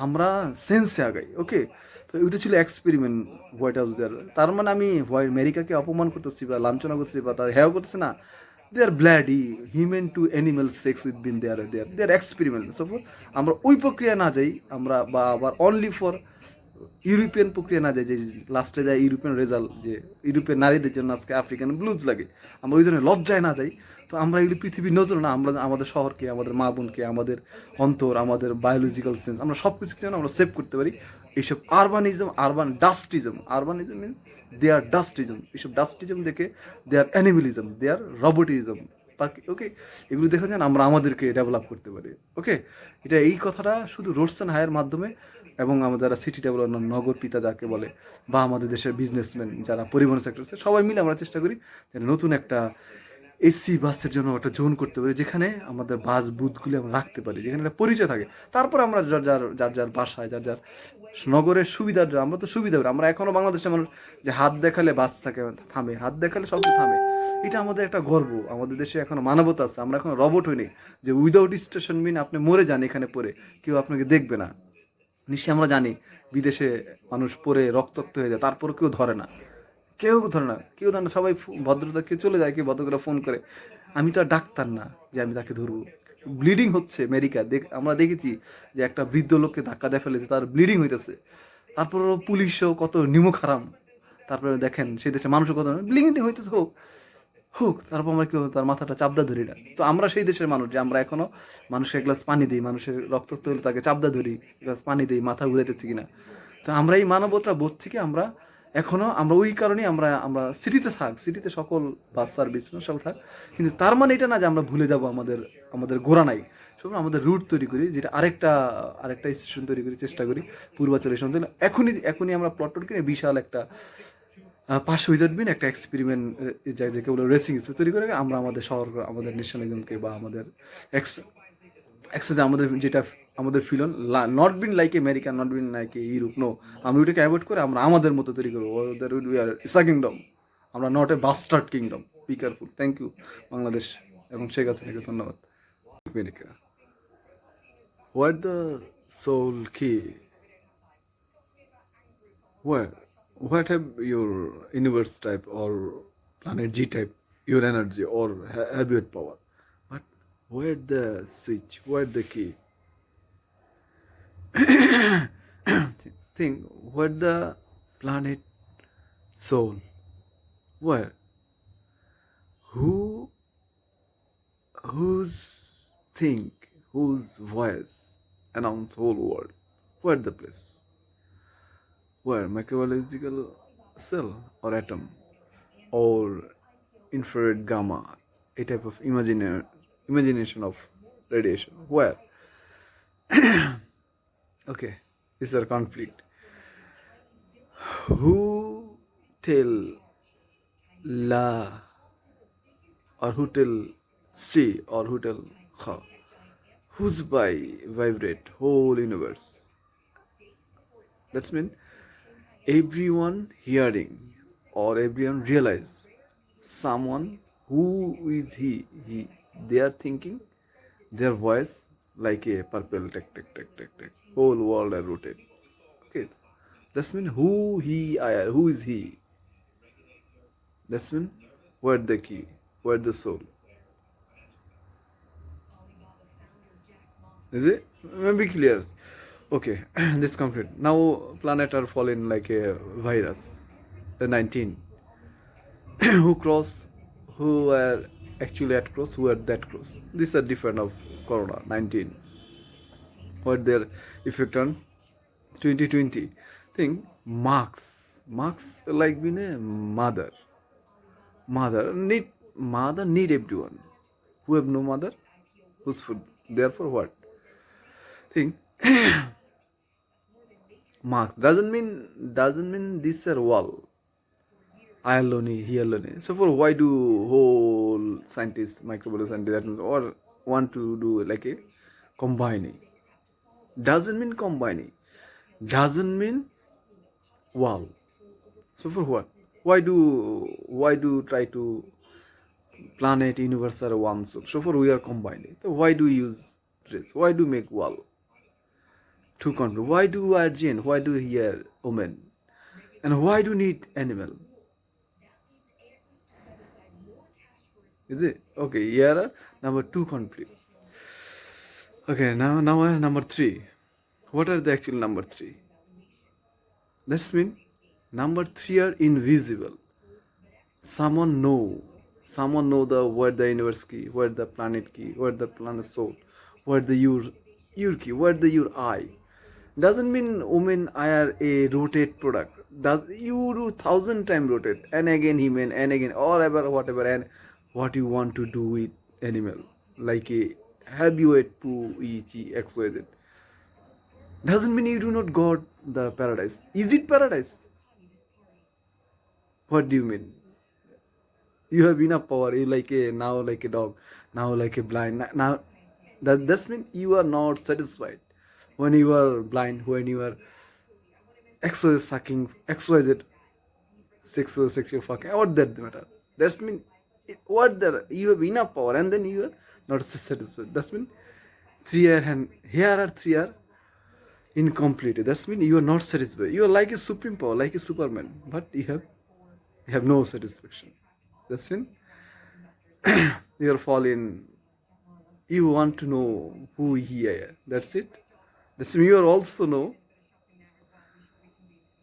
আমরা সেন্সে আগাই। ওকে, তো ওইটা ছিল এক্সপেরিমেন্ট হোয়াইট হাউস দেয়ার। তার মানে আমি হোয়াইট আমেরিকাকে অপমান করতেছি বা লাঞ্ছনা করতেছি বা তার হেয় করতেছি না। They are bloody human to animal sex with been they are experiment. সফর আমরা ওই প্রক্রিয়া না যাই, আমরা বা আবার অনলি ফর ইউরোপিয়ান প্রক্রিয়া না যায়, যে লাস্টে যায় ইউরোপিয়ান রেজাল্ট, যে ইউরোপিয়ান নারীদের জন্য আজকে আফ্রিকান ব্লুজ লাগে, আমরা ওই জন্য লজ্জায় না যাই। তো আমরা এগুলি পৃথিবীর নজর না, আমরা আমাদের শহরকে, আমাদের মা বোনকে, আমাদের অন্তর, আমাদের বায়োলজিক্যাল সেন্স, আমরা সব কিছু যেন আমরা সেভ করতে পারি। এইসব আরবানিজম মিনস দে আর ডাস্টিজম, এইসব ডাস্টিজম দেখে দে আর অ্যানিমেলিজম, দে আর রোবোটিজম। ওকে, এগুলো দেখা যায় আমরা আমাদেরকে ডেভেলপ করতে পারি। ওকে, এই কথাটা শুধু রোডসন হায়ের মাধ্যমে এবং আমাদের যারা সিটি ডেভেলপমেন্ট, নগর পিতা যাকে বলে, বা আমাদের দেশের বিজনেসম্যান যারা পরিবহন সেক্টর আছে, সবাই মিলে আমরা চেষ্টা করি যে নতুন একটা এসি বাসের জন্য একটা জোন করতে পারি, যেখানে আমাদের বাস বুথগুলি আমরা রাখতে পারি, যেখানে একটা পরিচয় থাকে। তারপর আমরা যার বাসায়, যার নগরের সুবিধার জন্য আমরা তো সুবিধা করি। আমরা এখনো বাংলাদেশের মানুষ যে হাত দেখালে বাস থাকে, থামে, হাত দেখালে সব থামে, এটা আমাদের একটা গর্ব। আমাদের দেশে এখনো মানবতা আছে, আমরা এখনো রবট হইনি যে উইদাউট স্টেশন মিন আপনি মরে যান এখানে পড়ে, কেউ আপনাকে দেখবে না। নিশ্চয়ই আমরা জানি বিদেশে মানুষ পড়ে রক্তাক্ত হয়ে যায়, তারপর কেউ ধরে না, সবাই ভদ্রতা, কেউ চলে যায়, কেউ ভদ্র করে ফোন করে। আমি তো আর ডাক্তার না যে আমি তাকে ধরবো। ব্লিডিং হচ্ছে আমেরিকা, আমরা দেখেছি যে একটা বৃদ্ধ লোককে ধাক্কা দিয়ে ফেলেছে, তার ব্লিডিং হইতেছে, তারপরও পুলিশও কত নিমক হারাম, তারপরে দেখেন সেই দেশে মানুষও কত ব্লিডিং হইতেছে, হোক হোক, তারপর আমরা কেউ তার মাথাটা চাপদা ধরি না। তো আমরা সেই দেশের মানুষ যে আমরা এখনো মানুষকে এক গ্লাস পানি দিই, মানুষের রক্তাক্ত হলে তাকে চাপদা ধরি, এক গ্লাস পানি দিই, মাথা ঘুরাইতেছি কিনা। তো আমরা এই মানবতা বোধ থেকে আমরা এখনো, আমরা ওই কারণেই আমরা আমরা সিটিতে সকল বাস সার্ভিস সব থাক, কিন্তু তার মানে এটা না যে আমরা ভুলে যাব আমাদের গোড়া নাই। সব আমাদের রুট তৈরি করি, যেটা আরেকটা স্টেশন তৈরি করি, চেষ্টা করি পূর্বাচল স্টেশন। এখনই আমরা প্লট কিনে বিশাল একটা 500 উইদাউট বিন একটা এক্সপেরিমেন্ট, যাকে বলে রেসিং স্পেস তৈরি করে আমরা আমাদের শহর, আমাদের ন্যাশনালিজমকে বা আমাদের আমাদের যেটা আমাদের ফিলন, not been like America, not been like Europe, no, আমরা ওইটাকে অ্যাভয়েড করে আমরা আমাদের মতো তৈরি করবো। উই আর ইসা কিংডম, আমরা not a bastard kingdom. Be careful. Thank you Bangladesh এবং শেখ হাসিনাকে ধন্যবাদ। আমেরিকা, হোয়াট দ্য সোল কি, what have your universe type or planet G type, your energy or habit power, but where the switch, where the key? Think, where the planet soul, where, who, whose think, whose voice announce whole world, where the place, where microbiological cell or atom or infrared gamma, a type of imagination of radiation, where? Okay, this is a conflict. Who tell la, or who tell si, or who tell kha, whose by vibrate whole universe. That's mean everyone hearing or everyone realize someone who is he, they are thinking, their voice like a purple tick tick tick tick tick, whole world are rooted. Okay, that's mean who he are, who is he, that's mean where the key, where the soul is it, maybe clear. Okay, this complete. Now planet are falling like a virus, the 19 who are actually at close, who are that close. These are different of corona 19, what their effect on 2020 thing. Marks like being a mother need everyone. Who have no mother, whose food, therefore what thing. Marks doesn't mean this are wall. hyaluronic, hyaluronic. So for why do whole scientists, microbiology scientists, or want to do like a combining? Doesn't mean combining. Doesn't mean wow. So for what? Why do try to planet universe are one soul? So for we are combining. So why do use dress? Why do make wall? To control. Why do urgent? Why do hear woman? And why do need animal? Is it? Okay, here are number two conflict. Okay, now number three. What are the actual number three? That's mean number three are invisible. Someone know the where the universe key, where the planet key, where the planet soul, where the your key, where the your eye. Doesn't mean women are a rotate product. Does you do thousand time rotate and again human and again or ever whatever and what you want to do with animal like a have you ate poo e xyz. Doesn't mean you do not got the paradise. Is it paradise? What do you mean? You have enough power. You like a now like a dog, now like a blind. Now that means you are not satisfied when you are blind, when you are XYZ sucking, XYZ sexual fucking. What that matter? That's mean what there you have enough power and then you are not satisfied. That's mean three are and here are three are incomplete. That's mean you are not satisfied. You are like a supreme power, like a Superman, but you have no satisfaction. That's mean you are falling. You want to know who he is. That's it. That's mean you are also know.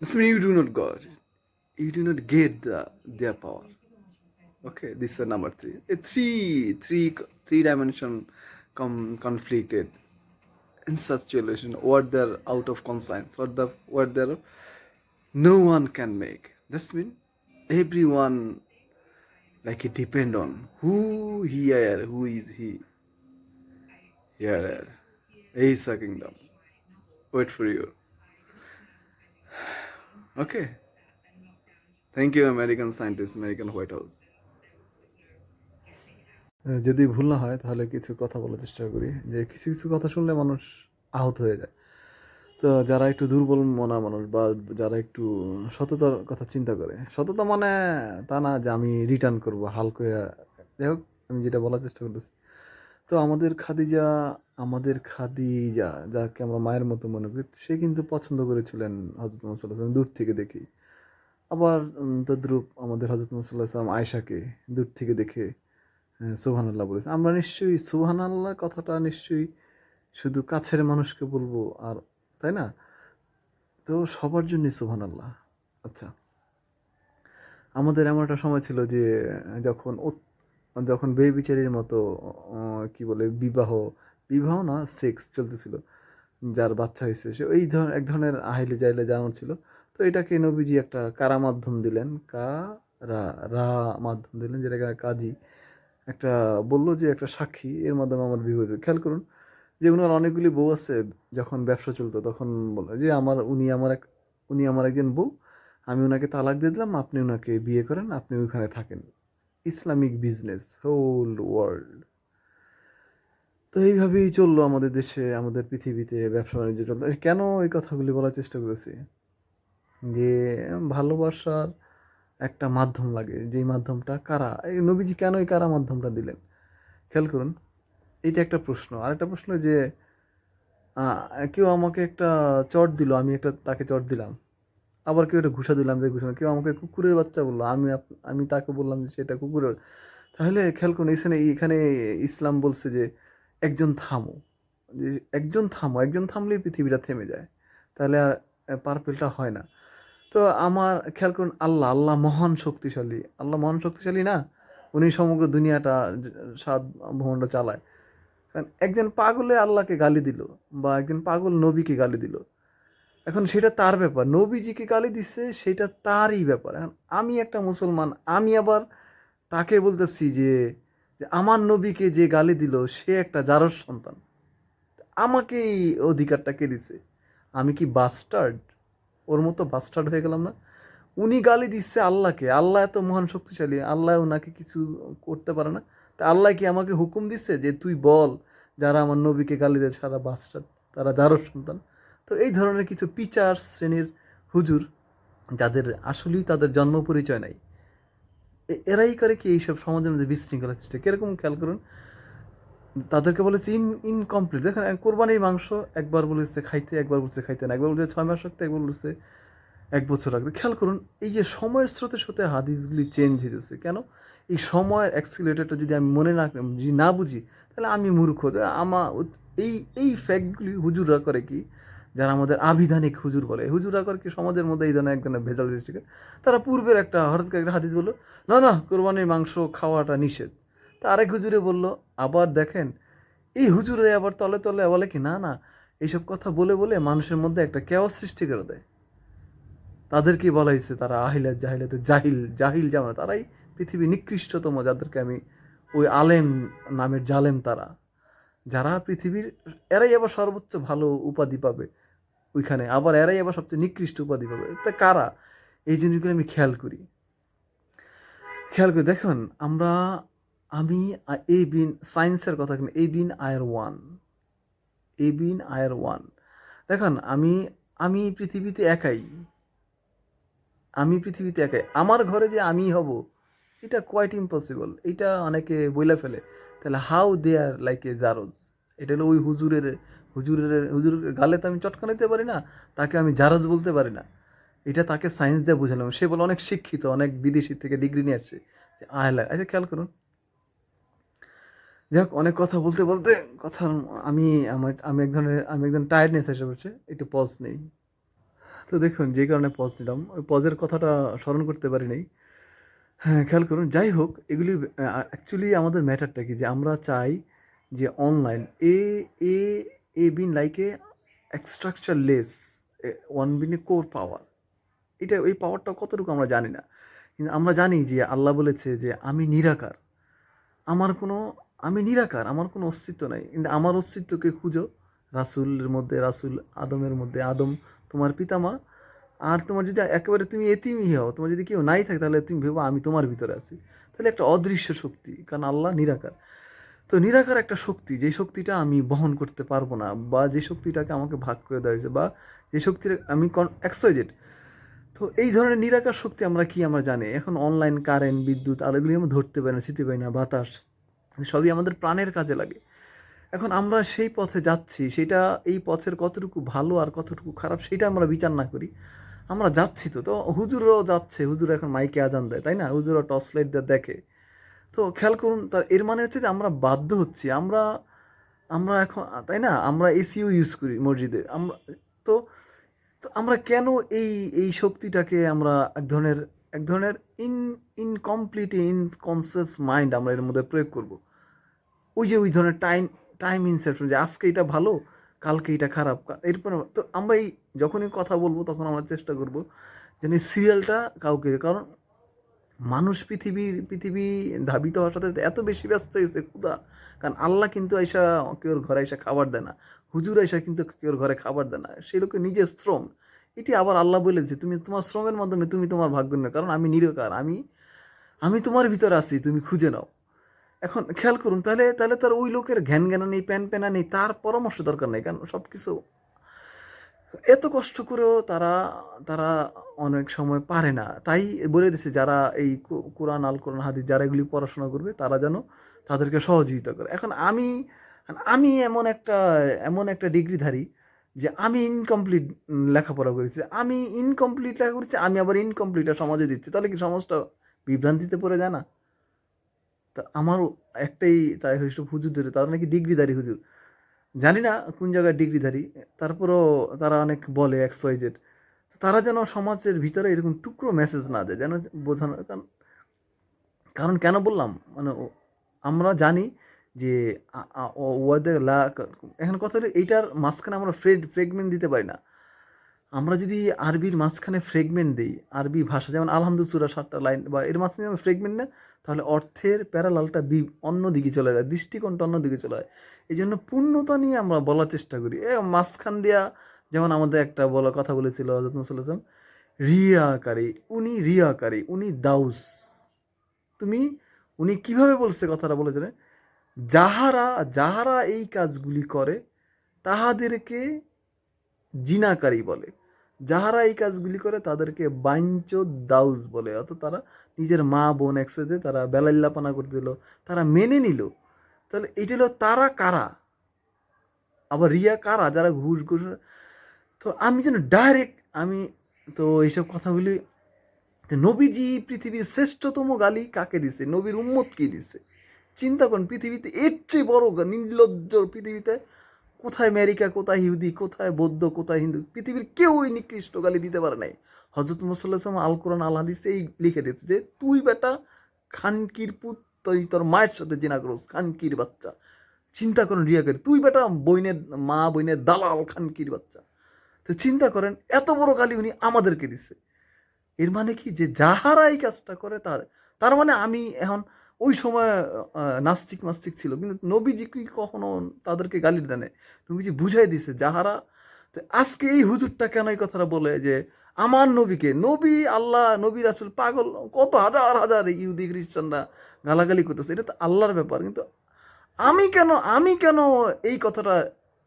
That's mean you do not got it. You do not get their power. Okay, this is number three. A three dimension conflicted inceptualization. What they're out of conscience. What they're no one can make. That's mean everyone like it depend on who he are, who is he. Here, is a kingdom. Wait for you. Okay. Thank you, American scientists, American White House. যদি ভুল না হয় তাহলে কিছু কথা বলার চেষ্টা করি যে কিছু কিছু কথা শুনলে মানুষ আহত হয়ে যায়। তো যারা একটু দুর্বল মনা মানুষ বা যারা একটু সততার কথা চিন্তা করে, সততা মানে তা না যে আমি রিটার্ন করবো হালকা। যাই হোক, আমি যেটা বলার চেষ্টা করতেছি, তো আমাদের খাদিজা যাকে আমরা মায়ের মতো মনে করি, সে কিন্তু পছন্দ করেছিলেন হজরত মুহাম্মদ সাল্লাল্লাহু আলাইহি ওয়াসাল্লাম দূর থেকে দেখি। আবার তদ্রূপ আমাদের হজরত মুহাম্মদ সাল্লাল্লাহু আলাইহি ওয়াসাল্লাম আয়েশাকে দূর থেকে দেখে সুবহানাল্লাহ বলেছে। আমরা নিশ্চয়ই সুবহানাল্লাহ কথাটা নিশ্চয়ই শুধু কাছের মানুষকে বলবো, আর তাই না? তো সবার জন্যই সুবহানাল্লাহ। আচ্ছা, আমাদের এমন একটা সময় ছিল যে যখন বেবিচারীর মতো কি বলে বিবাহ না সেক্স চলতেছিল, যার বাচ্চা হয়েছে সে এই এক ধরনের আহিলে জাইলে জানো ছিল। তো এটাকে নবীজি একটা কারা মাধ্যম দিলেন, রা মাধ্যম দিলেন, যেটাকে কাজী একটা বললো যে একটা সাক্ষী, এর মাধ্যমে আমার বিবাহ। খেয়াল করুন যে উনার অনেকগুলি বউ আছে। যখন ব্যবসা চলতো তখন বললো যে উনি আমার একজন বউ, আমি ওনাকে তালাক দিয়ে দিলাম, আপনি ওনাকে বিয়ে করেন, আপনি ওইখানে থাকেন। Islamic business whole world. তো এইভাবেই চললো আমাদের দেশে, আমাদের পৃথিবীতে ব্যবসা বাণিজ্য চলতো। কেন এই কথাগুলি বলার চেষ্টা করেছি? যে ভালোবাসার একটা মাধ্যম লাগে, যেই মাধ্যমটা কারা। এই নবীজি কেন এই কারা মাধ্যমটা দিলেন? খেয়াল করুন, এইটা একটা প্রশ্ন। আরেকটা প্রশ্ন যে কেউ আমাকে একটা চট দিল, আমি তাকে চট দিলাম। আবার কেউ একটা ঘুষা দিলাম, যে ঘুষা। কেউ আমাকে কুকুরের বাচ্চা বললো, আমি তাকে বললাম যে সেটা কুকুরের। তাহলে খেয়াল করুন, এখানে ইসলাম বলছে যে একজন থামো, একজন থামলেই পৃথিবীটা থেমে যায়, তাহলে আর পারপেলটা হয় না। তো আমার খেয়াল করুন, আল্লাহ মহান শক্তিশালী না? উনি সমগ্র দুনিয়াটা সাত ভ্রমণটা চালায়। কারণ একজন পাগলে আল্লাহকে গালি দিল, বা একজন পাগল নবীকে গালি দিল, এখন সেটা তার ব্যাপার। নবীজিকে গালি দিচ্ছে, সেটা তারই ব্যাপার। এখন আমি একটা মুসলমান, আমি আবার তাকে বলতেছি যে আমার নবীকে যে গালি দিল সে একটা জারজ সন্তান, আমাকে এই অধিকারটা কে দিছে? আমি কি বাস্টার্ড? ওর মতো বাস্টার্ড হয়ে গেলাম না? উনি গালি দিচ্ছে আল্লাহকে, আল্লাহ এত মহান শক্তিশালী, আল্লাহ ওনাকে কিছু করতে পারে না। তা আল্লাহ কি আমাকে হুকুম দিচ্ছে যে তুই বল যারা আমার নবীকে গালি দেয় সারা বাসটা তারা যারও সন্তান? তো এই ধরনের কিছু পিচার শ্রেণীর হুজুর, যাদের আসলেই তাদের জন্ম পরিচয় নাই, এরাই করে কি এইসব সমাজের মধ্যে বিশৃঙ্খলা সৃষ্টি। কিরকম খেয়াল করুন, তাদেরকে বলেছে ইনকমপ্লিট। দেখেন কোরবানির মাংস একবার বলেছে খাইতে, একবার বলছে খাইতে না, একবার বলছে 6 মাস রাখতে, একবার বলছে 1 বছর রাখতে। খেয়াল করুন এই যে সময়ের স্রোতের সাথে হাদিসগুলি চেঞ্জ হইতেছে কেন? এই সময়ের অ্যাক্সিলারেটরটা যদি আমি মনে যদি না বুঝি, তাহলে আমি মূর্খ। আমার এই এই ফ্যাক্টগুলি হুজুররা করে কি, যারা আমাদের আবিধানিক হুজুর বলে, হুজুররা করে কি সমাজের মধ্যে এই ধরনের এক ধরনের ভেজাল সৃষ্টি করে। তারা পূর্বের একটা হঠাৎ করে একটা হাদিস বললো, না না কোরবানির মাংস খাওয়াটা নিষেধ। তা আরেক হুজুরে বলল, আবার দেখেন এই হুজুরে আবার তলে তলে বলে কি, না না এইসব কথা বলে বলে মানুষের মধ্যে একটা কেওয়াস সৃষ্টি করে দেয়। তাদেরকেই বলা হয়েছে তারা আহিলাত জাহিলাতে জাহিল, জাহিল যেমন তারাই পৃথিবীর নিকৃষ্টতম, যাদেরকে আমি ওই আলেম নামের জালেম, তারা যারা পৃথিবীর, এরাই আবার সর্বোচ্চ ভালো উপাধি পাবে ওইখানে, আবার এরাই আবার সবচেয়ে নিকৃষ্ট উপাধি পাবে। তা কারা? এই জিনিসগুলো আমি খেয়াল করি দেখুন আমরা, আমি এই বিন সায়েন্সের কথা, এই বিন আয়ের ওয়ান, এই বিন আয়ের ওয়ান। দেখুন আমি আমি পৃথিবীতে একাই, আমি পৃথিবীতে একাই, আমার ঘরে যে আমি হব এটা কোয়াইট ইম্পসিবল। এটা অনেকে বইলা ফেলে, তাহলে how they R like a জারজ। এটা হলো ওই হুজুরের গালে তো আমি চটকা নিতে পারি না, তাকে আমি জারজ বলতে পারি না। এটা তাকে সায়েন্স দিয়ে বুঝালাম, সে বলে অনেক শিক্ষিত, অনেক বিদেশি থেকে ডিগ্রি নিয়ে আসছে। আয়লা আচ্ছা খেয়াল করুন, যাই হোক অনেক কথা বলতে বলতে কথা, আমি আমি একজন টায়ার্ডনেস এসে পড়ছে, একটু পজ নেই। তো দেখুন যে কারণে পজ নিলাম, ওই পজের কথাটা স্মরণ করতে পারি নাই। হ্যাঁ খেয়াল করুন, যাই হোক এগুলি অ্যাকচুয়ালি আমাদের ম্যাটারটা কি, যে আমরা চাই যে online a a a been like a এক্সট্রাকচার less, one been a core power. এটা এই পাওয়ারটা কতটুকু আমরা জানি না, কিন্তু আমরা জানি যে আল্লাহ বলেছে যে আমি নিরাকার, আমার কোনো, আমি নিরাকার, আমার কোনো অস্তিত্ব নাই, কিন্তু আমার অস্তিত্বকে খুঁজো রাসূলের মধ্যে, রাসূল আদমের মধ্যে, আদম তোমার পিতামা। আর তোমার যদি একেবারে তুমি এতিমই হও, তোমার যদি কেউ নাই থাকে, তাহলে তুমি ভেবো আমি তোমার ভিতরে আছি। তাহলে একটা অদৃশ্য শক্তি, কারণ আল্লাহ নিরাকার। তো নিরাকার একটা শক্তি, যে শক্তিটা আমি বহন করতে পারবো না, বা যে শক্তিটাকে আমাকে ভাগ করে দেওয়া হয়েছে, বা যে শক্তির আমি এক্সওয়াইজেড। তো এই ধরনের নিরাকার শক্তি আমরা কি আমরা জানি। এখন অনলাইন, কারেন্ট, বিদ্যুৎ আর এগুলি আমরা ধরতে পারি না, ছিতে পারি না, বাতাস, সবই আমাদের প্রাণের কাজে লাগে। এখন আমরা সেই পথে যাচ্ছি, সেটা এই পথের কতটুকু ভালো আর কতটুকু খারাপ সেটা আমরা বিচার না করি, আমরা যাচ্ছি। তো তো হুজুররাও যাচ্ছে, হুজুর এখন মাইকে আজান দেয়, তাই না, হুজুররা টর্চ লাইট দিয়ে দেখে। তো খেয়াল করুন, তার এর মানে হচ্ছে যে আমরা বাধ্য হচ্ছি, আমরা আমরা এখন, তাই না, আমরা এসিও ইউজ করি মসজিদে আমরা। তো তো আমরা কেন এই এই শক্তিটাকে আমরা এক ধরনের ইন ইনকমপ্লিট ইনকনসিয়াস মাইন্ড আমরা এর মধ্যে প্রয়োগ করব? ওই যে ওই ধরনের টাইম টাইম ইনসেপশন, যে আজকে এটা ভালো, কালকে এটা খারাপ, এরপর তো আমরা এই যখনই কথা বলবো তখন আমরা চেষ্টা করব যেন এই সিরিয়ালটা কাউকে, কারণ মানুষ পৃথিবী ধাবিত হওয়ার সাথে সাথে এত বেশি ব্যস্ত হয়েছে ক্ষুধা। কারণ আল্লাহ কিন্তু আইসা কেউর ঘরে আইসা খাবার দেয় না, হুজুর আইসা কিন্তু কেউর ঘরে খাবার দেয় না, সে লোকের নিজের শ্রম। এটি আবার আল্লাহ বলেছে তুমি তোমার শ্রমের মাধ্যমে তুমি তোমার ভাগ্য নেও, কারণ আমি নিরকার, আমি আমি তোমার ভিতরে আছি, তুমি খুঁজে নাও। এখন খেয়াল করুন, তাহলে তাহলে তার ওই লোকের জ্ঞান নেই, প্যান প্যানা নেই, তার পরামর্শ দরকার নেই, কারণ সব কিছু এত কষ্ট করেও তারা তারা অনেক সময় পারে না। তাই বলে দিছে যারা এই কোরআন, আল কোরআন, হাদিস যারা এগুলি পড়াশোনা করবে, তারা যেন তাদেরকে সহযোগিতা করে। এখন আমি আমি এমন একটা ডিগ্রিধারী যে আমি ইনকমপ্লিট লেখাপড়া করেছি, আমি ইনকমপ্লিট লেখা করেছি, আমি আবার ইনকমপ্লিটটা সমাজে দিচ্ছি, তাহলে কি সমাজটা বিভ্রান্তিতে পড়ে যায় না? তা আমারও একটাই তাই হয়েছিল হুজুরদের, তারা নাকি ডিগ্রিধারী হুজুর, জানি না কোন জায়গায় ডিগ্রিধারী, তারপরও তারা অনেক বলে XYZ। তারা যেন সমাজের ভিতরে এরকম টুকরো মেসেজ না দেয়, যেন বোঝানো, কারণ কারণ কেন বললাম, মানে আমরা জানি যে ওয়াদের লা, এখন কথা হলো এইটার মাঝখানে আমরা ফ্রেগমেন্ট দিতে পারি না। আমরা যদি আরবির মাঝখানে ফ্রেগমেন্ট দিই, আরবি ভাষা যেমন আলহামদুলিল্লাহ 7টা লাইন, বা এর মাঝখানে আমরা ফ্রেগমেন্ট না, তাহলে অর্থের প্যারালালটা অন্যদিকে চলে যায়, দৃষ্টিকোণটা অন্যদিকে চলে যায়। এই জন্য পূর্ণতা নিয়ে আমরা বলার চেষ্টা করি। মাঝখান দিয়া, যেমন আমাদের একটা বলা কথা বলেছিল হযরত মুহাম্মদ সাল্লাল্লাহু আলাইহি ওয়াসাল্লাম, রিয়াকারী, উনি দাউস। তুমি উনি কিভাবে বলছে কথাটা বলে জানেন? যাহারা যাহারা এই কাজগুলি করে তাহাদেরকে জিনাকারী বলে, যাহারা এই কাজগুলি করে তাদেরকে বাইঞ্চ দাউস বলে। অর্থাৎ তারা নিজের মা বোন একসাথে তারা বেলাল্লাপানা করতে দিল, তারা মেনে নিল। তাহলে এটা হলো তারা কারা? আবার রিয়া কারা? যারা ঘুষ ঘুষ। তো আমি যেন ডাইরেক্ট আমি তো এইসব কথাগুলি, যে নবীজি পৃথিবীর শ্রেষ্ঠতম গালি কাকে দিছে? নবীর উম্মত কি দিছে? চিন্তা করুন, পৃথিবীতে এর চেয়ে বড় নির্লজ্জ পৃথিবীতে কোথায় আমেরিকা, কোথায় ইহুদি, কোথায় বৌদ্ধ, কোথায় হিন্দু, পৃথিবীর কেউ ওই নিকৃষ্ট গালি দিতে পারে নাই। হজরত মুসাল্লাম আল কোরআন আল হাদিসে এই লিখে দিয়েছে যে তুই বেটা খানকির পুত, তুই তোর মায়ের সাথে জিনা করস, খানকির বাচ্চা। চিন্তা করেন রিয়াকারী, তুই বেটা বইনের মা বইনের দালাল খানকির বাচ্চা। তো চিন্তা করেন এত বড় গালি উনি আমাদেরকে দিছে। এর মানে কি যে যাহারা এই কাজটা করে তার মানে আমি এখন ওই সময় নাস্তিক মাস্তিক ছিল, কিন্তু নবীজি কি কখনো তাদেরকে গালি দেয় নাই? নবীজি বুঝাই দিছে যাহারা। তো আজকে এই হুজুরটা কেন এই কথাটা বলে যে আমার নবীকে, নবী আল্লাহ নবী রাসূল পাগল, কত হাজার হাজার ইহুদি খ্রিস্টানরা গালাগালি করতেছে, এটা তো আল্লাহর ব্যাপার। কিন্তু আমি কেন এই কথাটা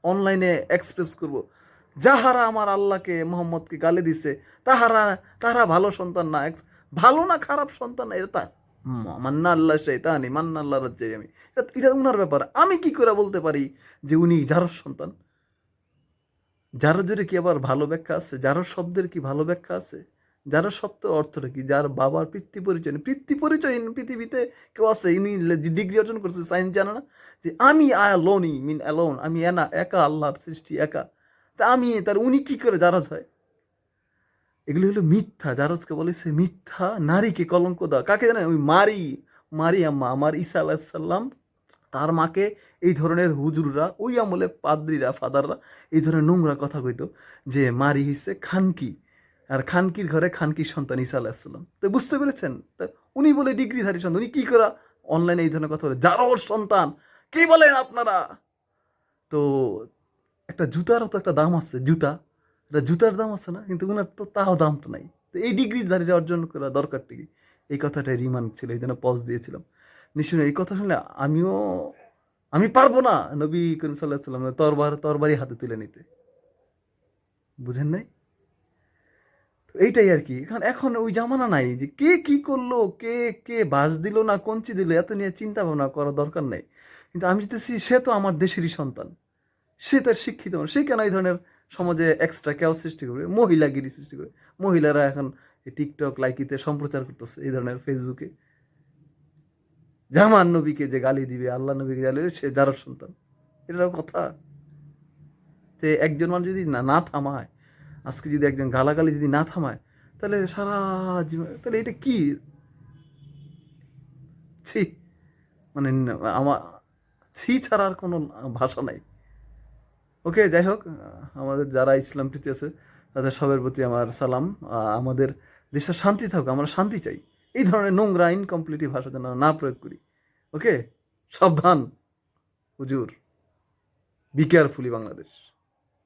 অনলাইনে এক্সপ্রেস করব? যাহারা আমার আল্লাহকে মোহাম্মদকে গালি দিছে তাহারা ভালো সন্তান না, ভালো না খারাপ সন্তান না, এটা মান্না আল্লাহ শয়তানি মান্না আল্লাহ রাজ্জে। আমি এটা উনার ব্যাপার। আমি কি করে বলতে পারি যে উনি যারর সন্তান? যারদের কি আবার ভালো ব্যাখ্যা আছে? যারর শব্দের কি ভালো ব্যাখ্যা আছে? যারর শব্দের অর্থটা কি? যার বাবার পিতৃ পরিচয় নেই। পিতৃ পরিচয়হীন পৃথিবীতে কেউ আছে? ইনি ডিগ্রি অর্জন করছে, সায়েন্স জানে না যে আমি অ্যালোনই মিন অ্যালোন, আমি একা, আল্লাহর সৃষ্টি একা। তা আমি তার উনি কি করে জারজ হয়? এগুলো হলো মিথ্যা। জারজকে বলে সে মিথ্যা, নারীকে কলঙ্ক দেওয়া। কাকে জানেন? ওই মারি আম্মা, আমার ঈসা আলাইসাল্লাম তার মাকে এই ধরনের হুজুররা, ওই আমলে পাদ্রীরা ফাদাররা এই ধরনের নোংরা কথা কইতো যে মারি হিসে খানকি, আর খানকির ঘরে খানকির সন্তান ঈসা আলাইসাল্লাম। তো বুঝতে পেরেছেন? তা উনি বলে ডিগ্রিধারী সন্তান, উনি কি করা অনলাইনে এই ধরনের কথা বলে? যার ওর সন্তান কি বলেন আপনারা? তো একটা জুতারও তো একটা দাম আছে, জুতার দাম আছে না? কিন্তু ওনার তো তাও দামটা নাই। তো এই ডিগ্রিধারীরা অর্জন করা দরকারটা কি? এই কথাটাই রিমান্ড ছিল, এই জন্য পজ দিয়েছিলাম। নিশ্চয় এই কথা শুনলে আমি পারবো না নবী করিম সাল্লাহ সাল্লাম তরবারি হাতে তুলে নিতে। বুঝেন নাই? তো এইটাই আর কি। এখন ওই জামানা নাই যে কে কি করলো, কে কে বাস দিল না কঞ্চি দিল, এত নিয়ে চিন্তা ভাবনা করার দরকার নেই। কিন্তু আমি যেতেছি সে তো আমার দেশেরই সন্তান, সে তার শিক্ষিত মানুষ, সে কেন এই ধরনের সমাজে এক্সট্রা কেউ সৃষ্টি করবে, মহিলাগিরি সৃষ্টি করবে? মহিলারা এখন টিকটক লাইকিতে সম্প্রচার করতেছে এই ধরনের ফেসবুকে, জামান নবীকে যে গালি দিবে, আল্লাহ নবীকে গালি দিবে, সে যার সন্তান। এটাও কথা? যে একজন মানুষ যদি না থামায়, আজকে যদি একজন গালাগালি যদি না থামায়, তাহলে সারা জীবন, তাহলে এটা কি? ছি, মানে আমার ছি ছাড়া আর কোনো ভাষা নাই। ওকে, যাই হোক, আমাদের যারা ইসলাম প্রীতি আছে তাদের সবার প্রতি আমার সালাম। আমাদের দেশের শান্তি থাকুক, আমরা শান্তি চাই। এই ধরনের নোংরা ইনকমপ্লিটিভ ভাষা যেন না প্রয়োগ করি। ওকে, সাবধান হুজুর, বি কেয়ারফুলি বাংলাদেশ।